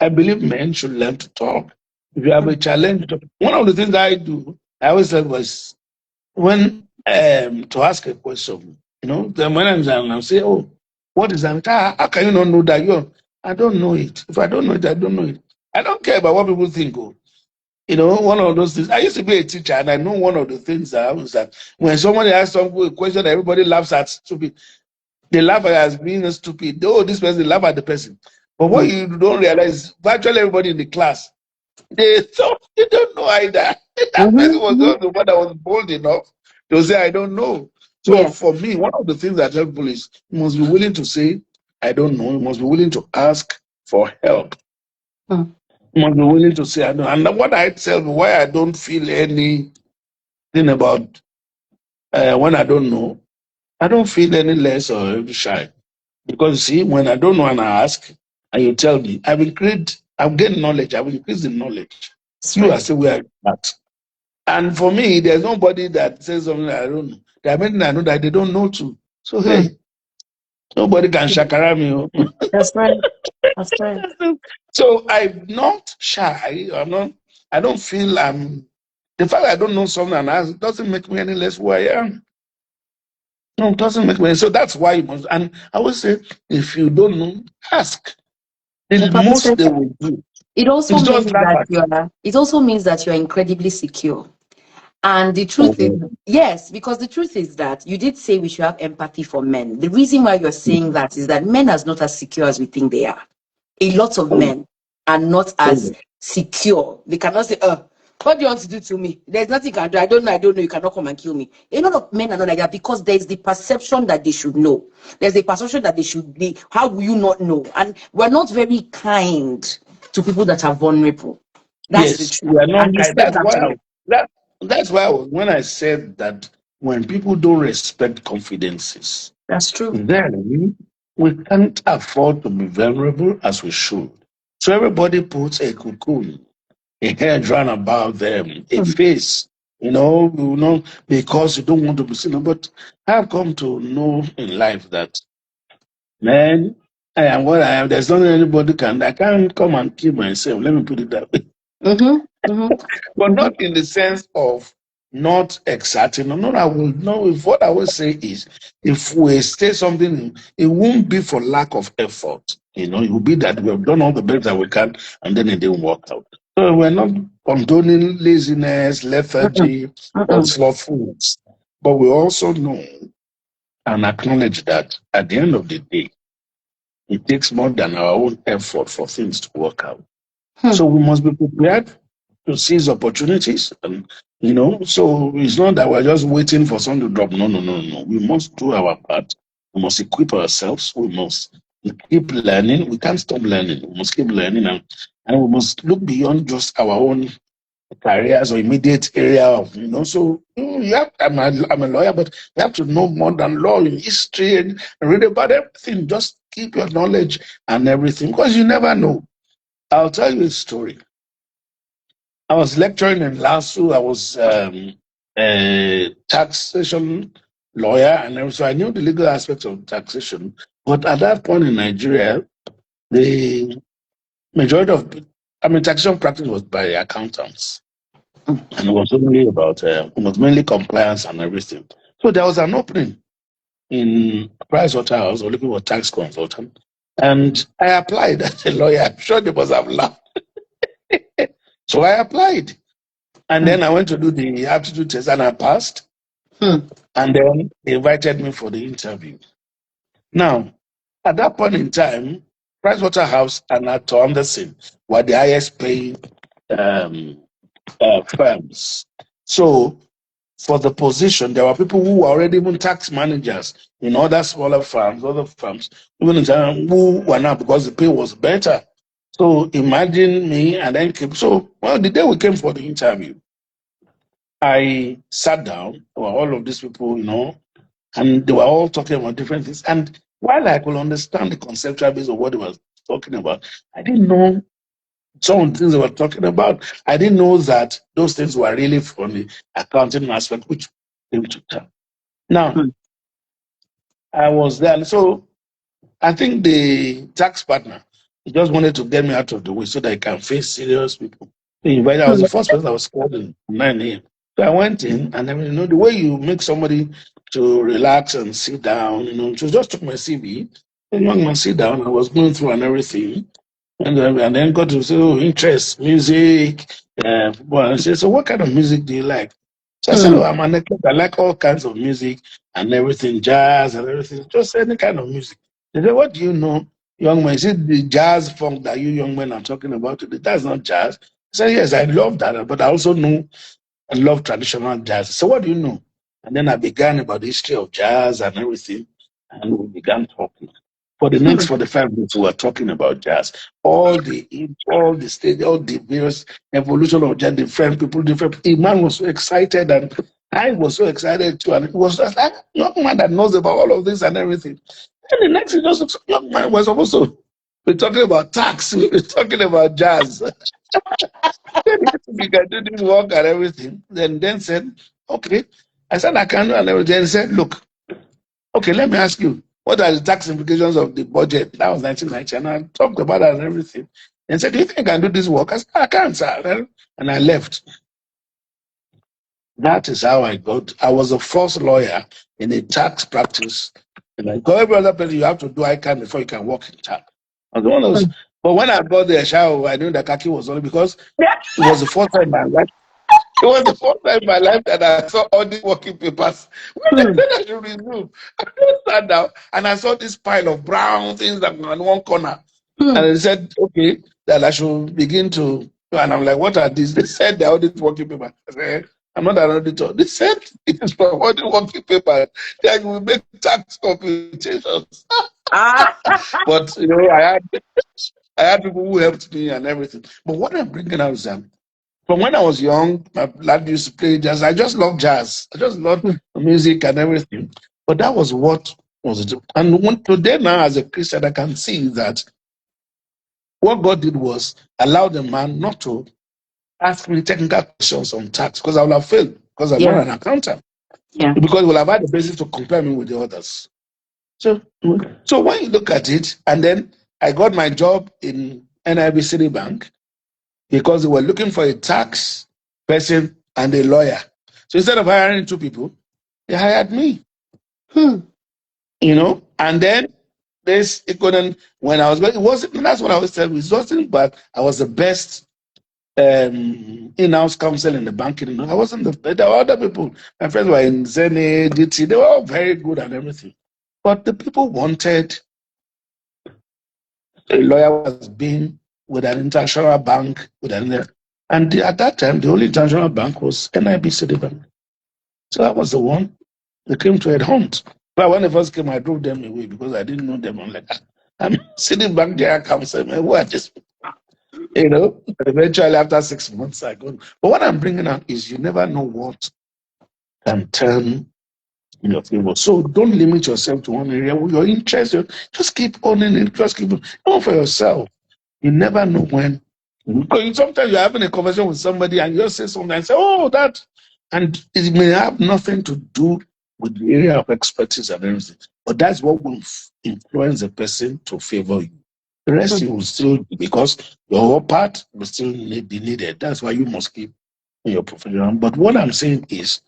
I believe men should learn to talk. If you have a challenge, one of the things I do, I always said was when to ask a question, then when I'm down, I'll say, oh, what is that? How can you not know that? I don't know it. If I don't know it, I don't know it. I don't care about what people think. One of those things. I used to be a teacher, and I know one of the things that happens that when somebody asks some question, everybody laughs at stupid. They laugh at as being stupid. Oh, this person, they laugh at the person. But what you don't realize, virtually everybody in the class, they don't know either. That person was Mm-hmm. the one that was bold enough to say, I don't know. So Yeah. for me, one of the things that help people is you must be willing to say, I don't know. You must be willing to ask for help. Hmm. You must be willing to say, I don't. And what I tell me, why I don't feel anything about when I don't know, I don't feel any less or shy. Because you see, when I don't know and I ask, and you tell me, I've gained knowledge, I've increased the knowledge. That's You are right. still where you're at. And for me, there's nobody that says something that I don't know. There are many that I know that they don't know too. So Hmm. hey, nobody can shakara me. That's right. That's right. So I'm not shy. I don't feel the fact I don't know something and ask doesn't make me any less who I am. No, it doesn't make me. So that's why you must. And I would say, if you don't know, ask. The most they will do It also is just means laugh that at you. it also means that you're incredibly secure. And the truth is, yes, because the truth is that you did say we should have empathy for men. The reason why you're saying that is that men are not as secure as we think they are. A lot of men are not as secure. They cannot say, what do you want to do to me? There's nothing you can do. I don't know. You cannot come and kill me. A lot of men are not like that because there's the perception that they should know. There's the perception that they should be. How will you not know? And we're not very kind to people that are vulnerable. That's the Yes, truth. we are not. And you said That's that why. out. That's why when I said that when people don't respect confidences, That's true. then we can't afford to be vulnerable as we should. So everybody puts a cocoon, a hedge round about them, a face, because you don't want to be seen. But I've come to know in life that, man, I am what I am. There's nothing anybody can. I can't come and kill myself. Let me put it that way. But not in the sense of not exciting. No, I will know if what I will say is if we say something, it won't be for lack of effort. It will be that we have done all the best that we can and then it didn't work out. So we're not condoning laziness, lethargy, or slothfulness. But we also know and acknowledge that at the end of the day, it takes more than our own effort for things to work out. So we must be prepared to seize opportunities. And, so it's not that we're just waiting for something to drop. No. We must do our part. We must equip ourselves. We must keep learning. We can't stop learning. We must keep learning. And we must look beyond just our own careers or immediate area of, So I'm a lawyer, but you have to know more than law in history and read about everything. Just keep your knowledge and everything because you never know. I'll tell you a story. I was lecturing in LASU. I was a taxation lawyer, and so I knew the legal aspects of taxation. But at that point in Nigeria, the majority of, taxation practice was by accountants, and it was only about, it was mainly compliance and everything. So there was an opening in Pricewaterhouse, or looking for tax consultant, and I applied as a lawyer. I'm sure they must have laughed. So I applied. And then I went to do the aptitude test and I passed. And then they invited me for the interview. Now, at that point in time, Pricewaterhouse and Arthur Andersen were the highest paying firms. So, for the position, there were people who were already even tax managers in other smaller firms, even in time, who were now because the pay was better. So imagine me and then the day we came for the interview, I sat down, there were all of these people, and they were all talking about different things. And while I could understand the conceptual base of what they were talking about, I didn't know some of the things they were talking about. I didn't know that those things were really from the accounting aspect, which came to town. Now, I was there. And so I think the tax partner just wanted to get me out of the way so that I can face serious people. I was the first person that was called in 9 a.m. So I went in, and the way you make somebody to relax and sit down, so just took my CV. The young man sit down. I was going through and everything, and then got to say, interest, music. Well, I said, so what kind of music do you like? So I said, I'm an eclectic. I like all kinds of music and everything, jazz and everything, just any kind of music. They said, what do you know, young man? Is it the jazz funk that you young men are talking about today? That's not jazz. I said, yes, I love that, but I also know I love traditional jazz. So what do you know? And then I began about the history of jazz and everything, and we began talking. For the next 45 minutes, we were talking about jazz. All the stage, all the various evolution of jazz, different people. The man was so excited, and I was so excited too. And it was just like a young man that knows about all of this and everything. And the next thing, just young man was supposed to be talking about tax. We were talking about jazz. We can do this work and everything. Then said, okay. I said, I can do and everything. Then said, look, okay, let me ask you, what are the tax implications of the budget? That was 1990, and I talked about that and everything. And said, do you think I can do this work? I said, I can't, sir. And I left. That is how I was the first lawyer in a tax practice. And like every other place, you have to do ICANN before you can work in tax. I was one of those. But when I got the shower, I knew that Kaki was only because it was the first time in my life. It was the first time in my life that I saw all these working papers. When they Hmm. said I should resume, I just sat down and I saw this pile of brown things that were in one corner. And Hmm. they said, okay, that I should begin to. And I'm like, what are these? They said they're audit working papers. I said, I'm not an auditor. They said it's from audit working papers. Then we make tax computations. Ah. But I had people who helped me and everything. But what I'm bringing out is from when I was young, my dad used to play jazz. I just love jazz. I just love Hmm. music and everything. But that was what was it. And today now, as a Christian, I can see that what God did was allow the man not to ask me technical questions on tax because I would have failed because I'm not Yeah. an accountant. Yeah. Because we'll have had the basis to compare me with the others. So when you look at it, and then I got my job in NIB Citibank because they were looking for a tax person and a lawyer. So instead of hiring two people, they hired me. Hmm. And then this it couldn't when I was going, it wasn't that's what I was telling you, it wasn't but I was the best in-house counsel in the banking. I wasn't there were other people. My friends were in Zenith, DT, they were all very good and everything. But the people wanted a lawyer who has been with an international bank, and at that time the only international bank was NIB Citibank. So that was the one they came to headhunt. But when they first came, I drove them away because I didn't know them. I'm like, I'm sitting back there, counsel, man, who are this? But eventually after 6 months, I go. But what I'm bringing out is you never know what can turn in your favor. So don't limit yourself to one area. Your interest, just keep owning it. Just keep for yourself. You never know when. Because sometimes you're having a conversation with somebody and you just say something and say, oh, that. And it may have nothing to do with the area of expertise and everything. But that's what will influence a person to favor you. The rest Hmm. you will still, because your part will still be needed. That's why you must keep your profession. But what I'm saying is,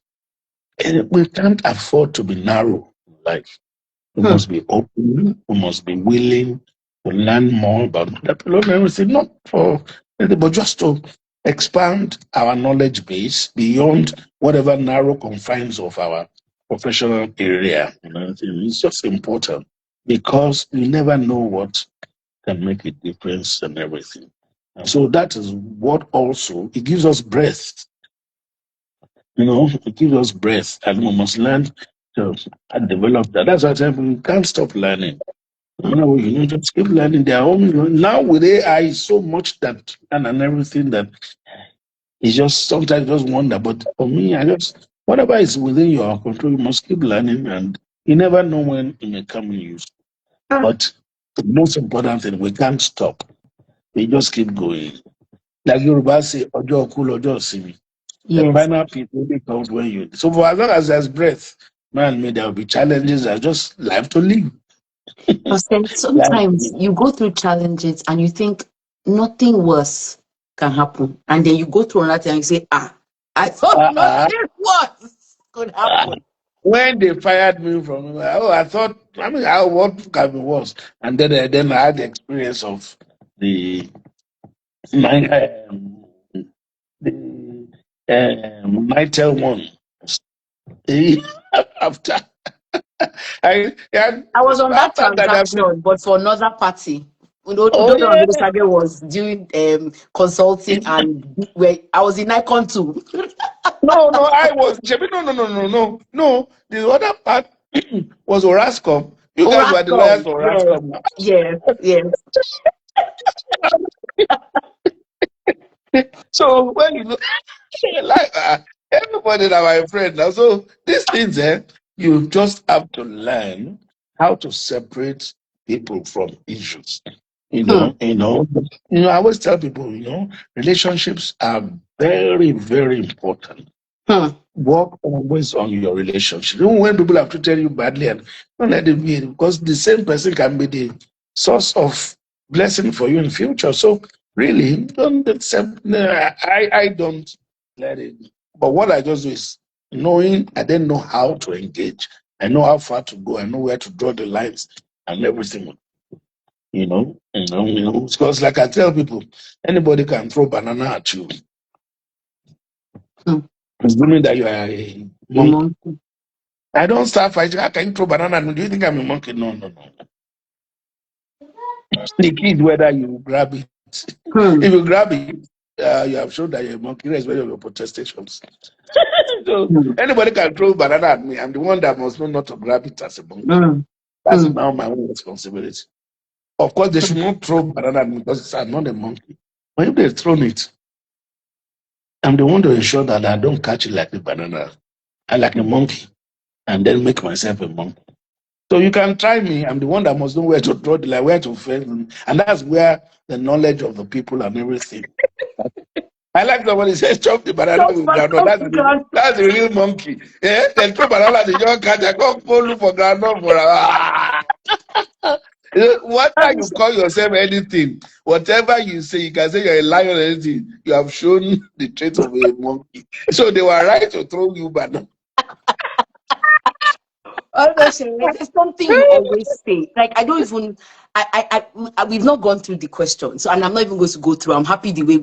we can't afford to be narrow in life. We Hmm. must be open. We must be willing to learn more about that. Everything, not for anything, but just to expand our knowledge base beyond whatever narrow confines of our professional area. It's just important because you never know what can make a difference and everything. And so that is what also it gives us breath. It gives us breath, and we must learn to develop that. That's why I tell people you can't stop learning. Just keep learning. They are only now with AI so much that and everything that it's just sometimes just wonder. But for me, I just whatever is within your control, you must keep learning, and you never know when it may come in use. Ah. But the most important thing, we can't stop. We just keep going. Like Yoruba say, Ojo Kul, Ojo Simi. The Yes. final piece only comes when you. So for as long as there's breath, man, there will be challenges. Are just life to live. But then Life to sometimes live. you go through challenges and you think nothing worse can happen. And then you go through another thing and you say, I thought Uh-uh. nothing worse could happen. When they fired me from, I thought, what can be worse? And then I had the experience of the my the Nitel one. After I was on that after that, I've been, transaction, but for another party. oh Udodo yeah, Sage was doing consulting, and where I was in Icon too. no, I was no. The other part was Orascom. You guys were the lawyers Orascom, for yes, Orascom. yes, yes. So when you look like everybody that my friend now. So these things, you just have to learn how to separate people from issues. Hmm. I always tell people, relationships are very, very important. Hmm. Work always on your relationship. Even when people have treated you badly, and don't let it be because the same person can be the source of blessing for you in future. So really, don't accept. I don't let it. But what I just do is knowing I then know how to engage. I know how far to go. I know where to draw the lines and everything. Because like I tell people, anybody can throw banana at you. Presuming that you are a A monkey. monkey. I don't start fighting. How can you throw banana at me? Do you think I'm a monkey? No, no, no. The key is whether you grab it. If you grab it, you have shown that you're a monkey, irrespective of your protestations. So anybody can throw banana at me. I'm the one that must know not to grab it as a monkey. That's now my own responsibility. Of course, they should not throw banana at me because I'm not a monkey. But if they've thrown it, I'm the one to ensure that I don't catch it like a banana. I like a monkey and then make myself a monkey. So you can try me. I'm the one that must know where to draw the line, where to fail. And that's where the knowledge of the people and everything. I like somebody says chop the banana with groundnut. That's the real monkey. Yeah? Then throw banana the young cat. I come go look for groundnut for whatever you call yourself anything, whatever you say, you can say you're a lion or anything. You have shown the trait of a monkey. So they were right to throw you banana. It's something you always say. Like I don't even. We've not gone through the question, so and I'm not even going to go through. I'm happy the way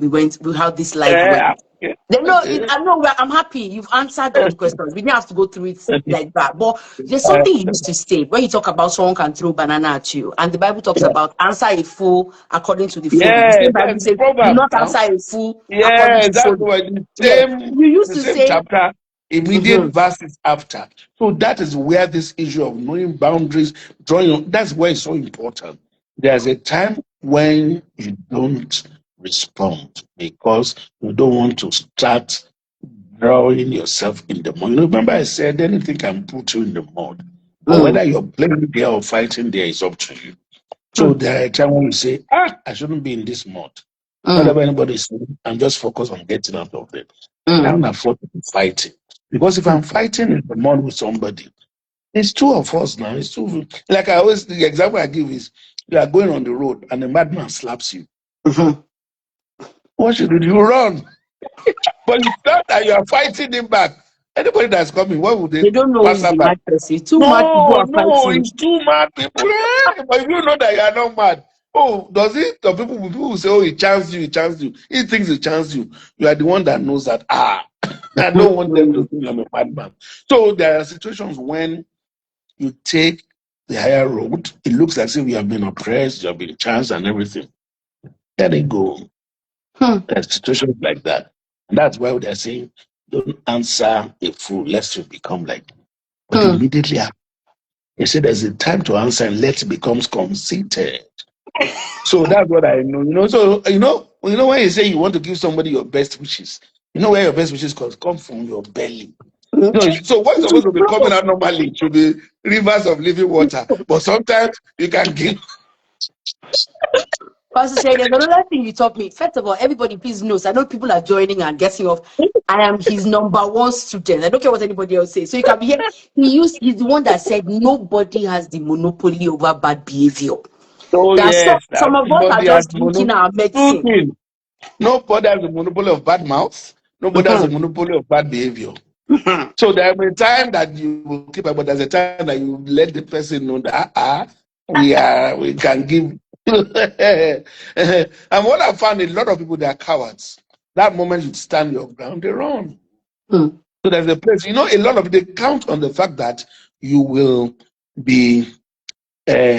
how this live went. I'm happy you've answered all the questions. We didn't have to go through it like that. But there's something you used to say when you talk about someone can throw banana at you, and the Bible talks about answer a fool according to the fool. The same Bible says, do not answer a fool according to that's the what you used to say chapter, immediate verses after. So that is where this issue of knowing boundaries, drawing, that's where it's so important. There's a time when you don't respond because you don't want to start drawing yourself in the mud. You remember I said anything can put you in the mud. But whether you're playing there or fighting there is up to you. So there are times when you say, I shouldn't be in this mud. Whatever anybody is saying, I'm just focused on getting out of it. I don't afford to be fighting. Because if I'm fighting in the mud with somebody, it's two of us now. It's two. Like I always, the example I give is, you are going on the road and a madman slaps you. What should you do? You run. But you thought that you are fighting him back. Anybody that's coming, what would they don't know pass the by? mad person. Mad people are fighting. It's two mad people. But you know that you are not mad. Oh, does it? The people who say, he chanced you, he chanced you. He thinks he chanced you. You are the one that knows that, I don't want them to think I'm a madman. So there are situations when you take the higher road, it looks as if you have been oppressed, you have been chanced and everything. Let it go. There are situations like that. And that's why they're saying, don't answer a fool lest you become like him. But immediately after, they say there's a time to answer and let it becomes conceited. So that's what I know. So when you say you want to give somebody your best wishes, you know where your best wishes come from your belly. So what's supposed to be coming out normally to be rivers of living water, but sometimes you can give. Pastor Shay, there's another thing you taught me. First of all, everybody please knows. I know people are joining and getting off. I am his number one student. I don't care what anybody else says. So you can be here. He's the one that said nobody has the monopoly over bad behavior. Oh, yes. Some of us are just drinking our medicine. Nobody has the monopoly of bad mouth. Nobody has the monopoly of bad behavior. So there will be a time that you will keep up, but there's a time that you let the person know that we can give. And what I found, a lot of people, they are cowards. That moment you stand your ground, they run. So there's a place, a lot of they count on the fact that you will be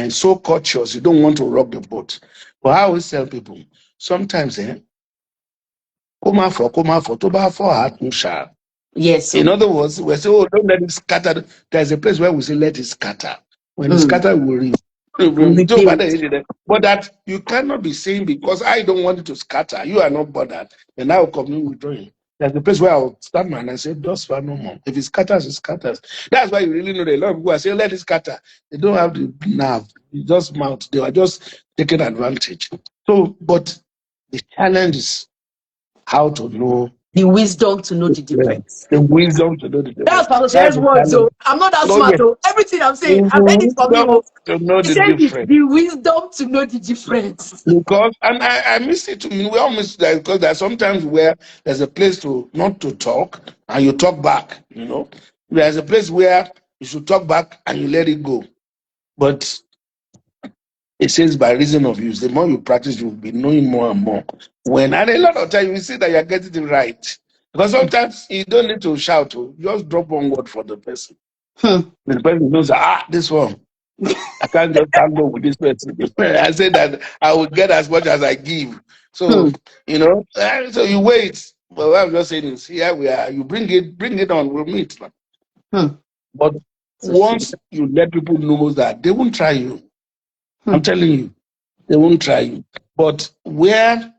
so cautious, you don't want to rock the boat. But I always tell people, sometimes, come for, to buy for heart, sharp. Yes. In other words, we say, don't let it scatter. There's a place where we say, let it scatter. When it scatter, we will reap. But that you cannot be saying because I don't want it to scatter, you are not bothered, and I will continue withdrawing. There's the place where I'll stand man and say, just for no more. If it scatters, it scatters. That's why you really know that a lot of people are saying, let it scatter. They don't have the nerve, just mouth. They are just taking advantage. So, but the challenge is how to know the wisdom to know the difference. The wisdom to know the difference. That's Pastor Shay's words, so I'm not that smart, though. Everything I'm saying, I'm saying it for me. To know the difference. The wisdom to know the difference. Because, and I miss it too. We all miss that because there are sometimes where there's a place to not to talk and you talk back. There's a place where you should talk back and you let it go. But it says by reason of use, the more you practice, you will be knowing more and more. And a lot of times you see that you're getting it right. Because sometimes you don't need to shout. Just drop one word for the person. The person knows that, this one, I can't just handle with this person. I say that I will get as much as I give. So, so you wait. But what I'm just saying is, here we are. You bring it on, we'll meet. But once you let people know that, they won't try you. I'm telling you, they won't try you. But where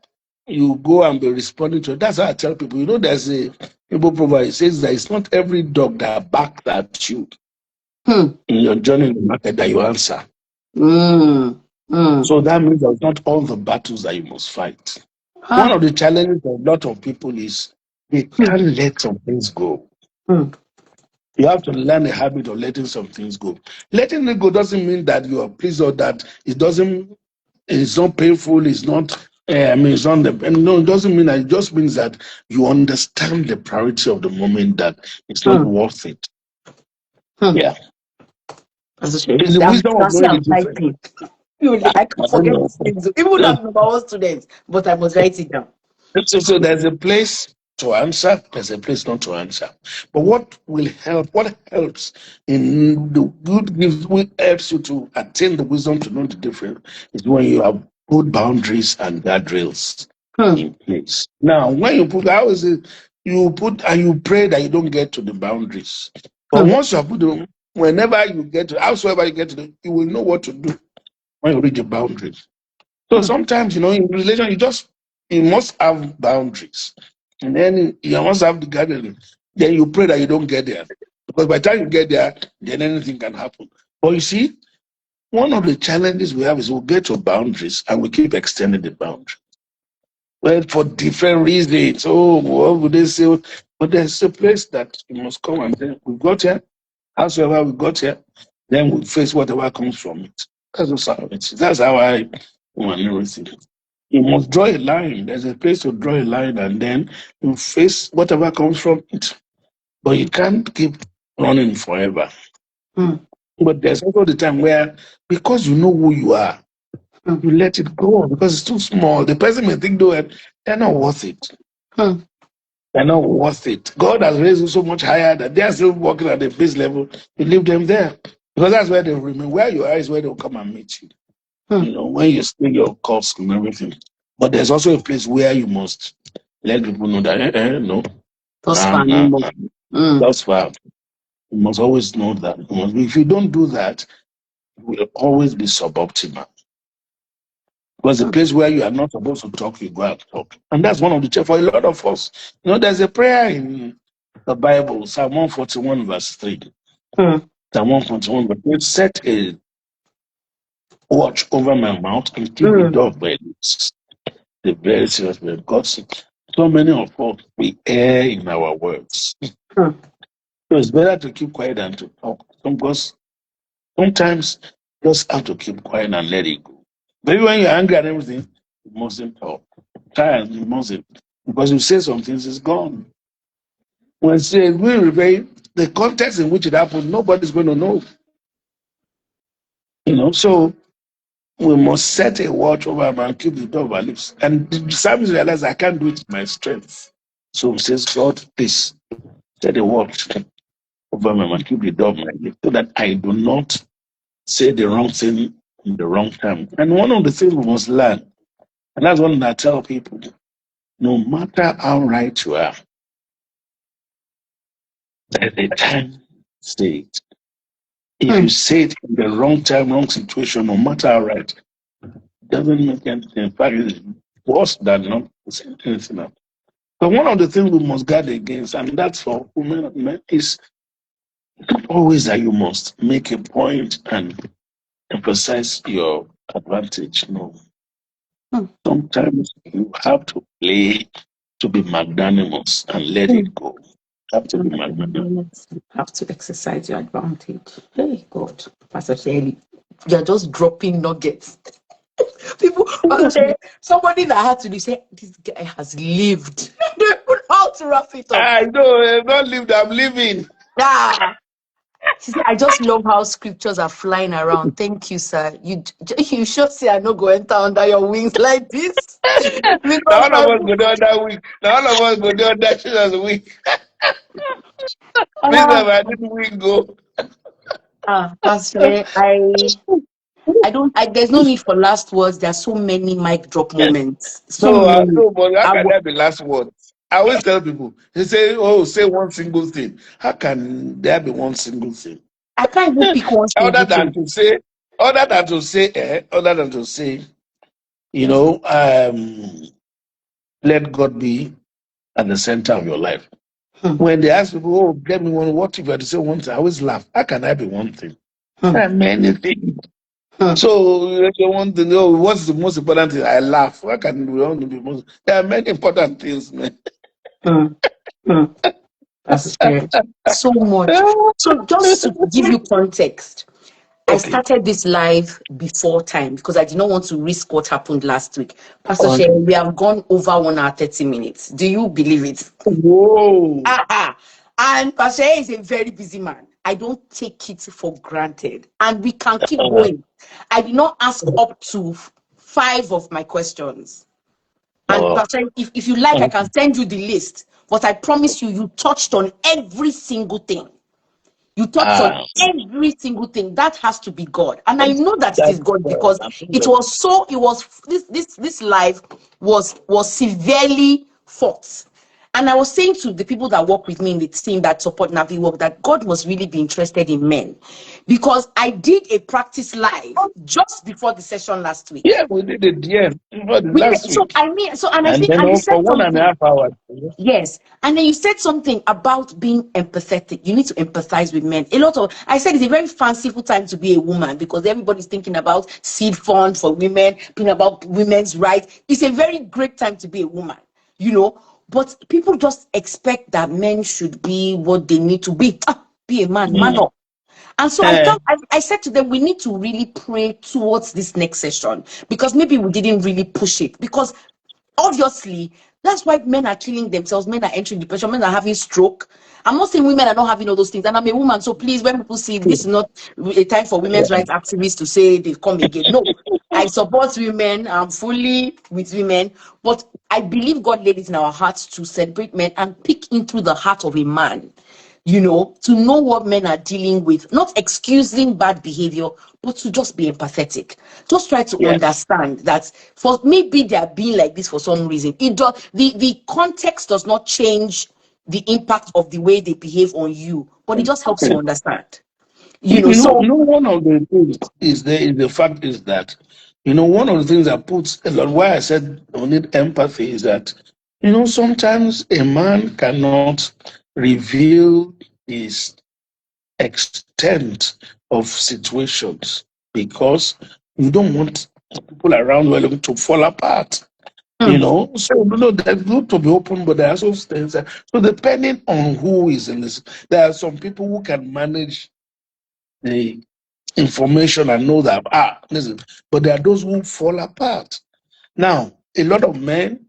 you go and be responding to it, that's how I tell people. There's a Igbo proverb. It says that it's not every dog that barks at you in your journey in the market that you answer. So that means there's not all the battles that you must fight. One of the challenges of a lot of people is they can't let some things go. You have to learn the habit of letting some things go. Letting it go doesn't mean that you are pleased or that it's not painful, it's not, it's not no, it doesn't mean that. It just means that you understand the priority of the moment, that it's not worth it. Yeah. It's the wisdom of knowing the difference. I can't forget these things. Even though I'm number one student, but I must write it down. So there's a place to answer, there's a place not to answer. But what helps in the good gives, what helps you to attain the wisdom to know the difference is when you have put boundaries and guardrails in place. Now, when you put, how is it? You put and you pray that you don't get to the boundaries. But once you have put them, whenever you get to, howsoever you get to them, you will know what to do when you reach the boundaries. So sometimes, in relation, you must have boundaries. And then you must have the guardrails. Then you pray that you don't get there. Because by the time you get there, then anything can happen. But you see, one of the challenges we have is we'll get to boundaries and we keep extending the boundary. Well, for different reasons. Oh, what would they say? But there's a place that you must come and say, we got here. Howsoever we got here, then we face whatever comes from it. That's just how it is. That's how I want everything. You must draw a line. There's a place to draw a line, and then you face whatever comes from it. But you can't keep running forever. But there's also the time where, because you know who you are, you let it go because it's too small. The person may think, they're not worth it. They're not worth it. God has raised you so much higher that they are still working at the base level. You leave them there. Because that's where they remain. Where you are is where they'll come and meet you. When you speak your course and everything. But there's also a place where you must let people know that, no. That's fine. You must always know that. If you don't do that, you will always be suboptimal. Because the place where you are not supposed to talk, you go out and talk. And that's one of the for a lot of us. There's a prayer in the Bible, Psalm 141, verse 3. Psalm 141, verse 3. Set a watch over my mouth and keep the door by lips. The very serious way. Because so many of us, we err in our words. So it's better to keep quiet than to talk. Because sometimes you just have to keep quiet and let it go. Maybe when you're angry and everything, you mustn't talk. Tired, you mustn't. Because you say some things, it's gone. When say we repay, the context in which it happened, nobody's going to know. So we must set a watch over him and keep the door of our lips. And the psalmist realized, I can't do it with my strength. So he says, God, please set a watch over him and keep the door of my lips so that I do not say the wrong thing in the wrong time. And one of the things we must learn, and that's one that I tell people, no matter how right you are, at the time, say it. If you say it in the wrong time, wrong situation, no matter how right, it doesn't make anything. In fact, it's worse than not saying anything else. But one of the things we must guard against, and that's for women and men, is not always that you must make a point and emphasize your advantage. No. Sometimes you have to play to be magnanimous and let it go. You have to be magnanimous. You have to exercise your advantage. Hey, God. Pastor Shelley, you're just dropping nuggets. People, somebody that had to say, this guy has lived. They don't know how to wrap it up. I know, I've not lived, I'm living. She said, I just love how scriptures are flying around. Thank you, sir. You should say I no go enter under your wings like this. Now Because all of us go down that week. Now all of us go down that Jesus week. Please, I didn't we go. Pastor, there's no need for last words. There are so many mic drop moments. So many. No, but how can that be last word? I always tell people, they say, oh, say one single thing. How can there be one single thing? I can't even pick one other single than thing. to say, you know, let God be at the center of your life. When they ask people, oh, get me one, what if you had to say one thing? I always laugh. How can I be one thing? There are many things. So if you want to know what's the most important thing, I laugh. How can we want to be most? There are many important things, man. That's scary. So much. So just to give you context, I started this live before time because I did not want to risk what happened last week. Pastor Sherry, we have gone over 1 hour 30 minutes. Do you believe it? Whoa. And Pastor Sherry is a very busy man. I don't take it for granted. And we can keep going. I did not ask up to 5 of my questions. And Pastor, if you like, I can send you the list. But I promise you touched on every single thing. You touched on every single thing. That has to be God. And I know that it is God because this life was severely fought. And I was saying to the people that work with me in the team that support Navi work that God must really be interested in men. Because I did a practice live just before the session last week. Yeah, we did it, yes. Last week. And I think then you said for 1.5 hours. Yes. And then you said something about being empathetic. You need to empathize with men. I said it's a very fanciful time to be a woman because everybody's thinking about seed fund for women, thinking about women's rights. It's a very great time to be a woman, but people just expect that men should be what they need to be. Be a man, man up. And so I said to them, we need to really pray towards this next session because maybe we didn't really push it because obviously that's why men are killing themselves, men are entering depression, men are having stroke. I'm not saying women are not having all those things, and I'm a woman, so please, when people see this is not a time for women's rights activists to say they come again. No, I support women, I'm fully with women, but I believe God laid it in our hearts to celebrate men and peek into the heart of a man, to know what men are dealing with, not excusing bad behavior, but to just be empathetic. Just try to understand that for maybe they are being like this for some reason. The context does not change the impact of the way they behave on you, but it just helps you understand. One of the things is the fact is that, one of the things that puts a lot, why I said we need empathy is that, sometimes a man cannot reveal his extent of situations because you don't want people around you to fall apart. So that's good to be open, but there are also things so depending on who is in this, there are some people who can manage the information and know that listen, but there are those who fall apart. Now, a lot of men,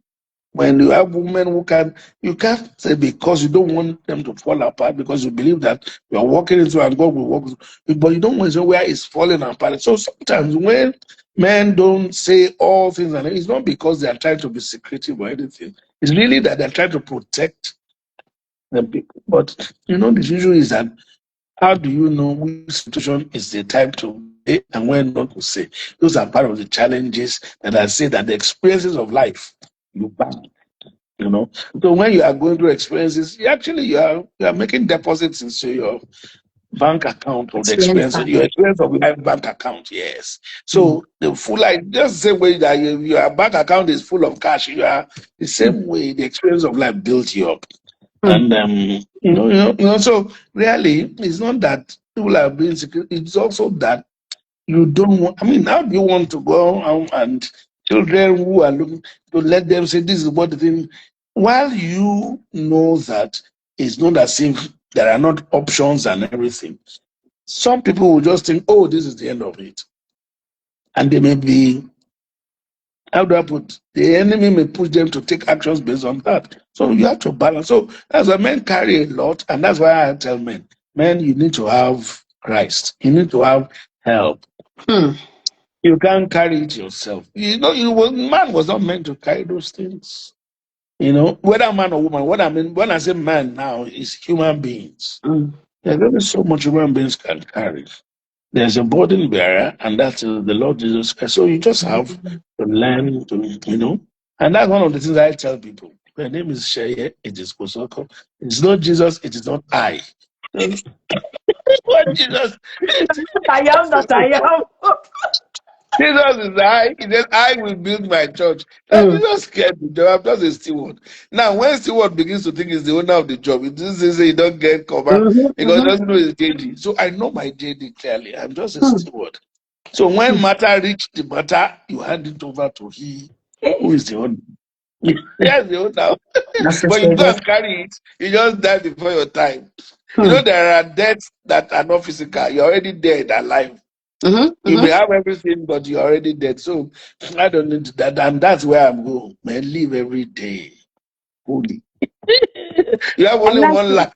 when you have women you can't say because you don't want them to fall apart because you believe that you are walking into and God will walk with, but you don't want to know where it's falling apart. So sometimes when men don't say all things, and it's not because they are trying to be secretive or anything. It's really that they're trying to protect the people. But the issue is that how do you know which situation is the time to say and when not to say? Those are part of the challenges that I say that the experiences of life you back. So when you are going through experiences, you are making deposits into your bank account of the experience, your experience of life bank account, yes. So the full just the same way that your bank account is full of cash, you are the same way the experience of life builds you up. And so really it's not that people are being secret, it's also that you don't want, how do you want to go and children who are looking to let them say this is what the thing, while you know that it's not as if there are not options and everything. Some people will just think, oh, this is the end of it. And they may be, how do I put, the enemy may push them to take actions based on that. So you have to balance. So that's why men carry a lot, and that's why I tell men, man, you need to have Christ. You need to have help. You can't carry it yourself. Man was not meant to carry those things. Whether man or woman, what I mean, when I say man now, is human beings. There's only so much human beings can carry. There's a burden bearer, and that's the Lord Jesus Christ. So you just have to learn to. And that's one of the things I tell people. My name is Sheye, it is Kosoko. It's not Jesus, it is not I. What Jesus? I am that I am. Jesus is I. He said, I will build my church. And Jesus scared the job. I'm just a steward. Now, when steward begins to think he's the owner of the job, it doesn't say he don't get cover because he doesn't know his JD. So I know my JD clearly. I'm just a steward. So when matter reach the matter, you hand it over to he who is the owner. Yes, the owner. But you go and carry it, you just die before your time. There are deaths that are not physical. You're already dead, alive. You may have everything, but you're already dead. So I don't need that. And that's where I'm going. Man, live every day fully. You have only one life.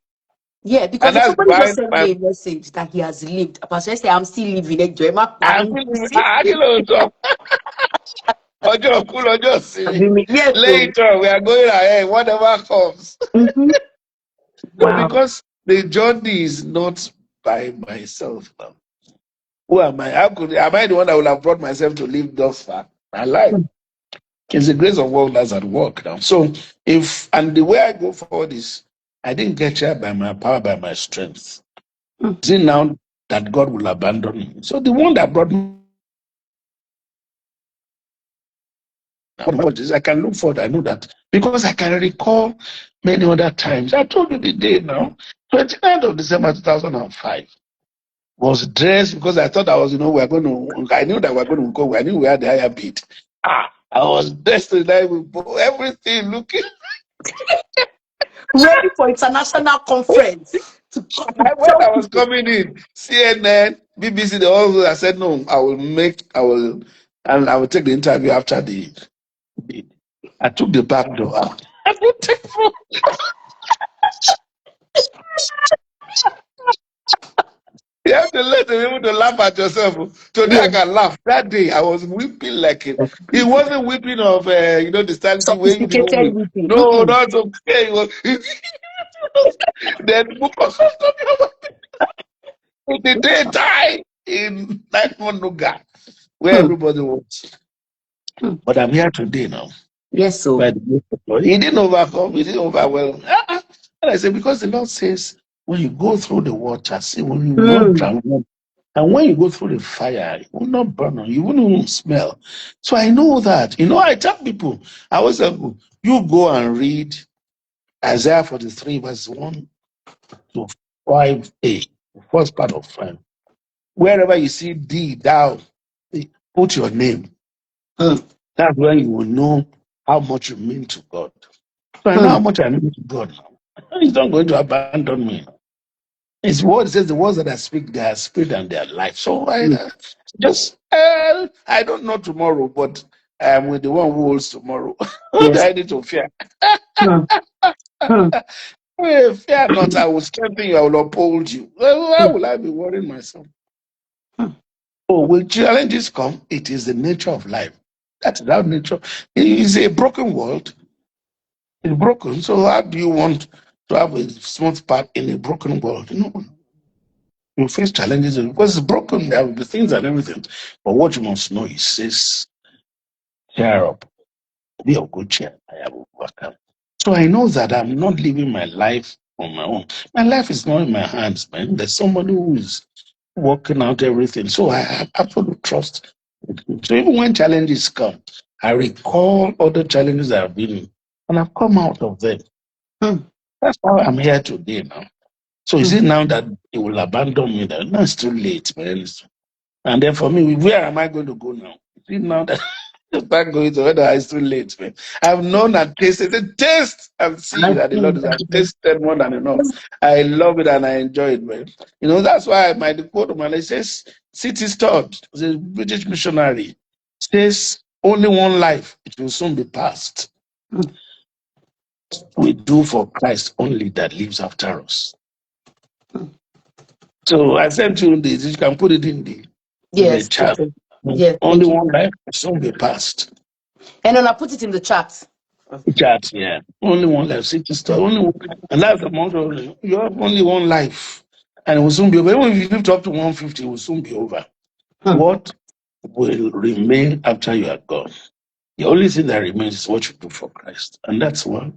Yeah, because if somebody just sent me a message that he has lived, Pastor say I'm still living. Enjoy my Later, we are going ahead, whatever comes. Wow. Because the journey is not by myself now. Who am I? Am I the one that will have brought myself to live thus far? My life. It's the grace of God that's at work now. So and the way I go forward is, I didn't get here by my power, by my strength. Is it now that God will abandon me? So the one that brought me, I can look forward. I know that because I can recall many other times. I told you the day now, 29th of December 2005. Was dressed because I thought I was, I knew that we're going to go. I knew we had the higher bid. I was dressed tonight with everything looking ready for international conference. When I was coming in, CNN, BBC, they all I said no. I will take the interview after the bid. I took the back door out. I will take phone. You have to let them able to laugh at yourself. Today I can laugh. That day I was weeping like it. It wasn't weeping of the Stanley way people weep. No, not okay. Then the day die in Monuga, where everybody was. But I'm here today now. Yes, so he didn't overcome, he didn't overwhelm. And I said, because the Lord says, when you go through the water, see, when you not drown, and when you go through the fire, it will not burn on you, won't even smell. So I know that. I tell people, I always say, you go and read Isaiah 43, verse 1 to 5a, the first part of 5. Wherever you see thee, thou, put your name. That's when you will know how much you mean to God. So I know how much I mean to God now. He's not going to abandon me. His word says the words that I speak, they are spirit and they are life. So I don't know tomorrow, but I am with the one who holds tomorrow. Yes. I need to fear. Fear not, I will strengthen you, I will uphold you. Why will I be worrying myself? When challenges come, it is the nature of life. That's our nature. It is a broken world. It's broken. So how do you want to have a smooth path in a broken world? You face challenges because it's broken. There will be things and everything. But what you must know is this: cheer up, be of good cheer. I have overcome. So I know that I'm not living my life on my own. My life is not in my hands, man. There's somebody who is working out everything. So I have absolute trust. So even when challenges come, I recall other challenges I've been in, and I've come out of them. That's why I'm here today now. So is it now that he will abandon me? No, it's too late, man. And then for me, where am I going to go now? Is it now that I'm going to whether it's too late, man? I've known and tasted. Taste and see that the Lord has tasted more than enough. I love it and I enjoy it, man. That's why my quote, man, it says, city stud, the British missionary, says, only one life, it will soon be past. We do for Christ only that lives after us. So I sent you this. You can put it in the Yes, chat. okay. Yes, Only thank you. one life will soon be passed. And then I put it in the chat. Chat, yeah. Only one life. See, just only one, and that's the motto. You have only one life, and it will soon be over. Even if you live up to 150, it will soon be over. What will remain after you are gone? The only thing that remains is what you do for Christ, and that's what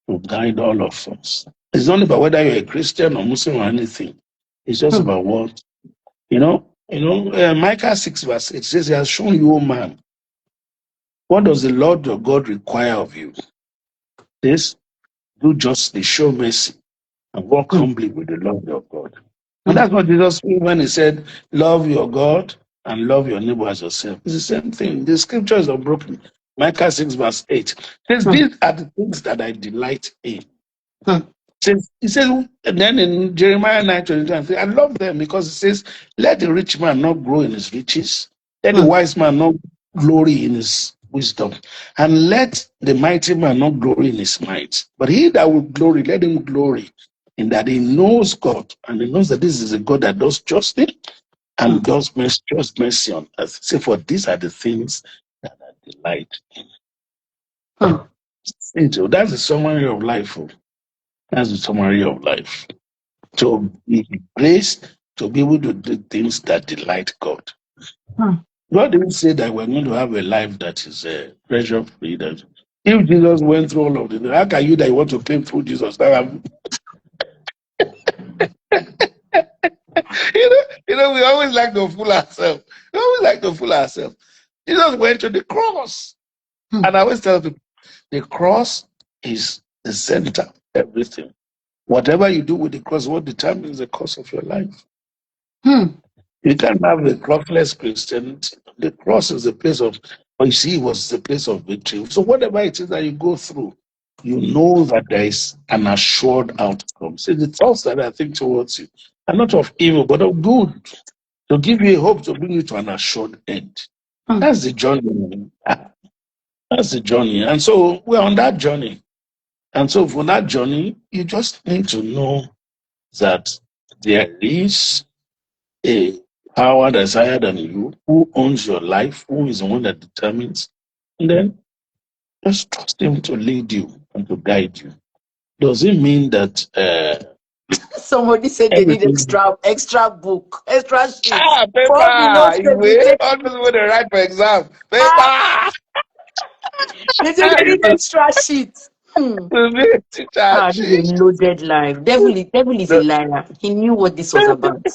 will guide all of us. It's not about whether you're a Christian or Muslim or anything. It's just about what Micah 6:8 says, "He has shown you, O man, what does the Lord your God require of you? This, do justly, show mercy, and walk humbly with the Lord your God." And that's what Jesus meant when he said, "Love your God and love your neighbor as yourself." It's the same thing. The scripture is unbroken. Micah 6:8 says, "These are the things that I delight in." He says, and then in Jeremiah 9:22, I love them because it says, "Let the rich man not grow in his riches, let the wise man not glory in his wisdom, and let the mighty man not glory in his might. But he that will glory, let him glory in that he knows God, and he knows that this is a God that does justice and does mercy on us." Say, for these are the things that I delight in. So that's the summary of life. That's the summary of life. To be graced to be able to do things that delight God. God didn't say that we're going to have a life that is pressure free. That if Jesus went through all of this, how can you that you want to claim through Jesus? We always like to fool ourselves. We always like to fool ourselves. Jesus went to the cross. And I always tell people, the cross is the center of everything. Whatever you do with the cross, what determines the course of your life. You can't have a crossless Christianity. The cross is the place of, you see, it was the place of victory. So whatever it is that you go through, you know that there is an assured outcome. See, the thoughts that I think towards you are not of evil, but of good, to give you a hope, to bring you to an assured end. That's the journey. That's the journey. And so we're on that journey. And so for that journey, you just need to know that there is a power that's higher than you, who owns your life, who is the one that determines, and then just trust him to lead you and to guide you. Does it mean that somebody said they need extra book, extra sheet? Paper! You always want to write for exam. Paper! They said they need extra sheet. This is a loaded life. Devil is a liar. He knew what this was about.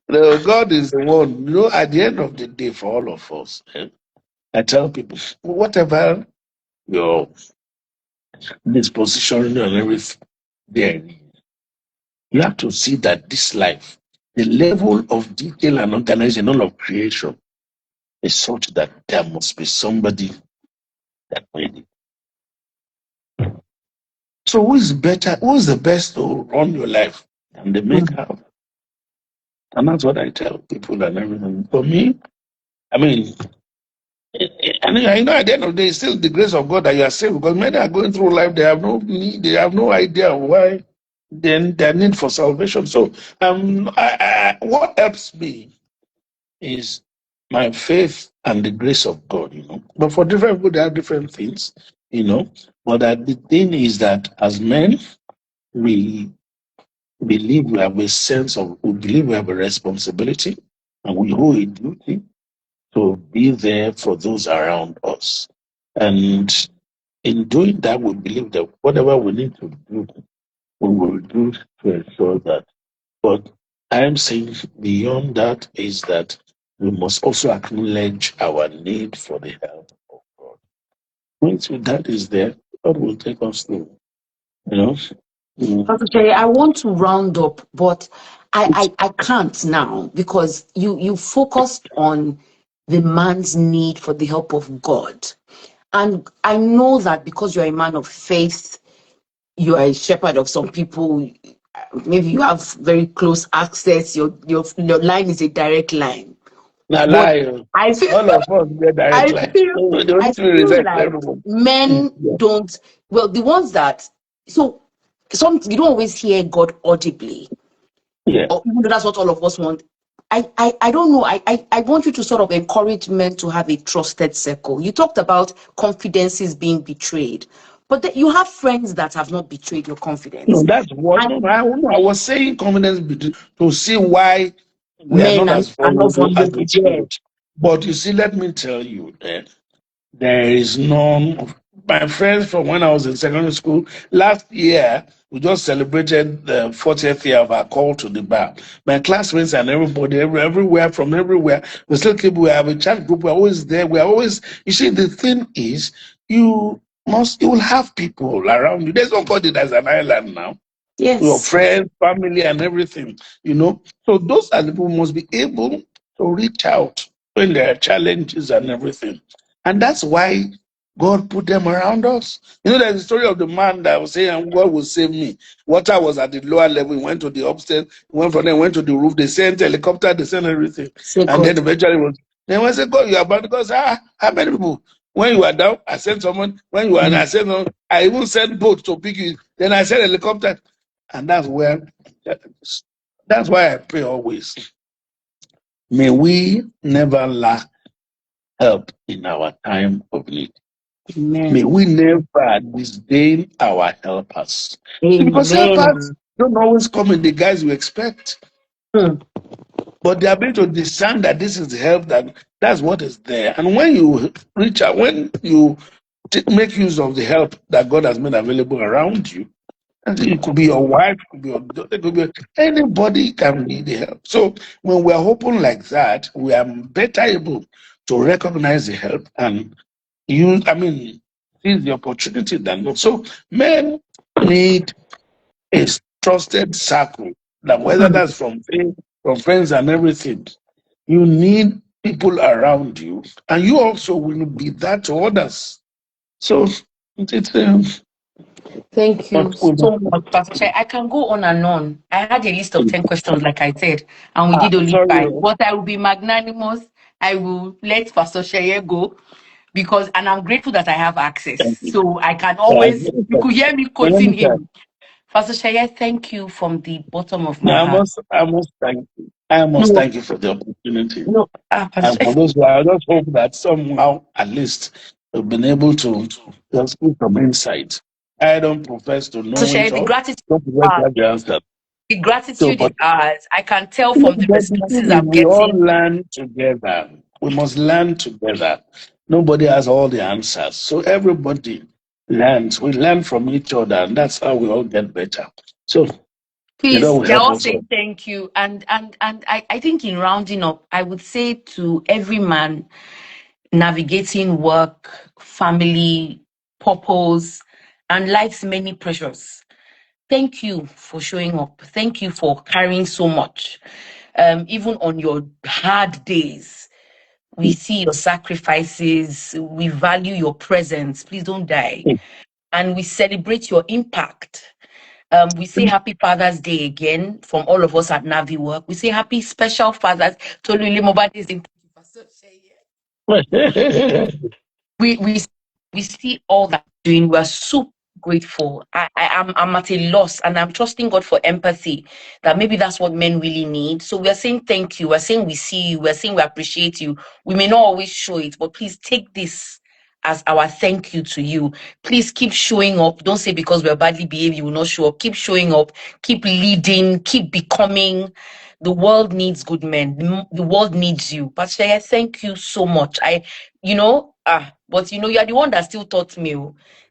No, God is the one. At the end of the day, for all of us, I tell people, whatever your disposition and everything there, you have to see that this life, the level of detail and organization, all of creation, is such that there must be somebody that made it. So who is the best to run your life than the maker? And that's what I tell people and everything. For me, I mean, at the end of the day, it's still the grace of God that you are saved, because many are going through life, they have no need, they have no idea why their need for salvation. So what helps me is my faith and the grace of God, But for different people, there are different things, But the thing is that as men, we believe we have a responsibility, and we owe a duty to be there for those around us. And in doing that, we believe that whatever we need to do, we will do to ensure that. But I am saying beyond that is that we must also acknowledge our need for the help of God. Once that is there, God will take us through. Pastor Jerry, I want to round up, but I can't now, because you focused on the man's need for the help of God. And I know that because you're a man of faith, you are a shepherd of some people, maybe you have very close access, your line is a direct line. I feel, all of us get direct line. I feel like men don't, well, the ones that, so you don't always hear God audibly, Yeah. or even though that's what all of us want. I don't know. I want you to sort of encourage men to have a trusted circle. You talked about confidences being betrayed, but you have friends that have not betrayed your confidence. No, that's what And I was saying. Confidence to see why we are men not as are not vulnerable as vulnerable. we Yeah. should. But you see, let me tell you that there is none of my friends from when I was in secondary school. Last year, we just celebrated the 40th year of our call to the bar. My classmates and everybody, everywhere, from everywhere, we still keep, we have a chat group, we're always there. We're always, you see, the thing is, you will have people around you. There's nobody that's an island now. Your Yes. friends, family, and everything, So those are the people who must be able to reach out when there are challenges and everything. And that's why God put them around us. There's the story of the man that was saying, God will save me. Water was at the lower level. He went to the upstairs, went from there, went to the roof. They sent helicopter, they sent everything. Say And then God. eventually then when I said, God, you are about because how many people? When you are down, I sent someone. When you are I sent no, I even sent boat to pick you. Then I sent helicopter. And that's why I pray always. May we never lack help in our time of need. Amen. May we never disdain our helpers. Because helpers Amen. don't always come in the guys we expect. Hmm. But they are able to discern that this is the help, that's what is there. And when you reach out, when you make use of the help that God has made available around you, and it could be your wife, it could be anybody can need the help. So when we are open like that, we are better able to recognize the help and seize the opportunity than not. So men need a trusted circle, that whether that's from friends and everything, you need people around you, and you also will be that to others. So it's Thank you what so much, Pastor Shai. I can go on and on. I had a list of 10 questions, like I said, and we did only sorry. 5. But I will be magnanimous. I will let Pastor Shai go and I'm grateful that I have access. Thank you. So I can always, you could hear me quoting Anytime. him. Pastor Shai, thank you from the bottom of No, my heart. I must thank you. I must No, thank you for the opportunity. no, And Pastor for those who I just hope that somehow, at least, we've been able to just give some insight. I don't profess to know Shai, it the all. gratitude, Don't profess to have the answer. the So, gratitude is but ours. I can tell from the but the responses thing is, I'm we all getting. learn together. We must learn together. Nobody has all the answers. So everybody learns. We learn from each other, and that's how we all get better. So Please, will they're help all us all. saying thank you. And I think in rounding up, I would say to every man navigating work, family, purpose, and life's many pressures, thank you for showing up. Thank you for carrying so much. Even on your hard days, we see your sacrifices. We value your presence. Please don't die. And we celebrate your impact. We say happy Father's Day again from all of us at Navi Work. We say happy special Father's Tolu Ilemobade in we see all that doing. We're super grateful. I'm at a loss, and I'm trusting God for empathy, that maybe that's what men really need. So we're saying thank you. We're saying we see you. We're saying we appreciate you. We may not always show it, but please take this as our thank you to you. Please keep showing up. Don't say because we're badly behaved, you will not show up. Keep showing up, keep leading, keep becoming. The world needs good men. The world needs you. Pastor Sheye, thank you so much. But you are the one that still taught me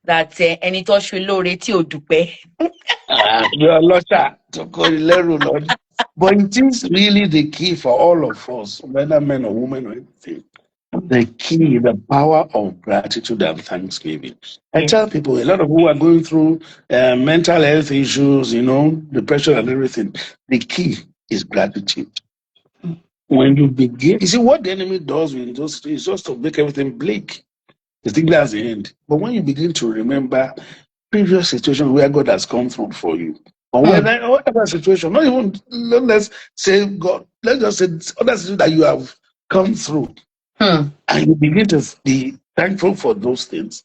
that ẹni tó ṣe lóore tí ò dúpẹ́. You're a lotta to call Lord. But it is really the key for all of us, whether men or women or anything. The key, the power of gratitude and thanksgiving. I tell people, a lot of who are going through mental health issues, depression and everything, the key is gratitude. When you begin, you see what the enemy does with those is just to make everything bleak. You think that's the end. But when you begin to remember previous situations where God has come through for you, or whatever situation, not even, let's say God, let's just say other situations that you have come through, and you begin to be thankful for those things,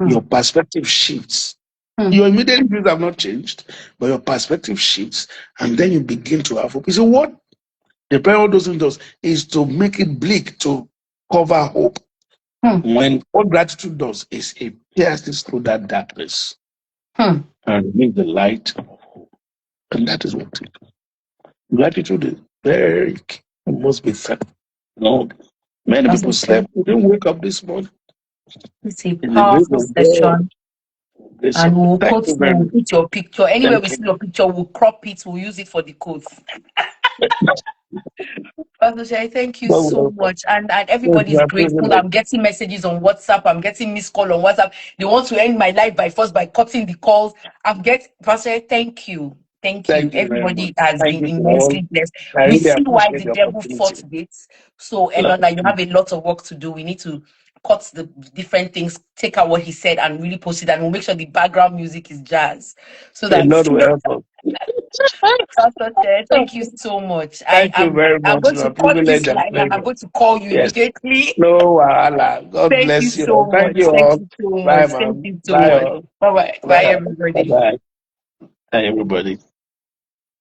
your perspective shifts. Your immediate views have not changed, but your perspective shifts, and then you begin to have hope. You see, what the prayer does is to make it bleak, to cover hope. When what gratitude does is it pierces through that darkness and brings the light of hope. And that is what it is. Gratitude is very key. It must be thankful. No, many people slept, they didn't wake up this morning. It's a powerful session. And we'll put your picture. Anywhere we see your picture, we'll crop it, we'll use it for the quotes. Pastor Shai, thank you so much. And everybody's grateful. I'm getting messages on WhatsApp. I'm getting missed call on WhatsApp. They want to end my life by cutting the calls. Pastor Shai, thank you. Thank you. Everybody has been immensely blessed. We see why the devil fought this. So, Elona, you have a lot of work to do. We need to cut the different things, take out what he said and really post it, and we'll make sure the background music is jazz. So that thank you so much. Thank you very much. I'm going to call this line. I'm going to call you immediately. No, Allah. God bless you. So thank much. you all. Thank you so Bye, much. man. Thank you so much. Bye-bye. Bye, everybody. Bye, everybody.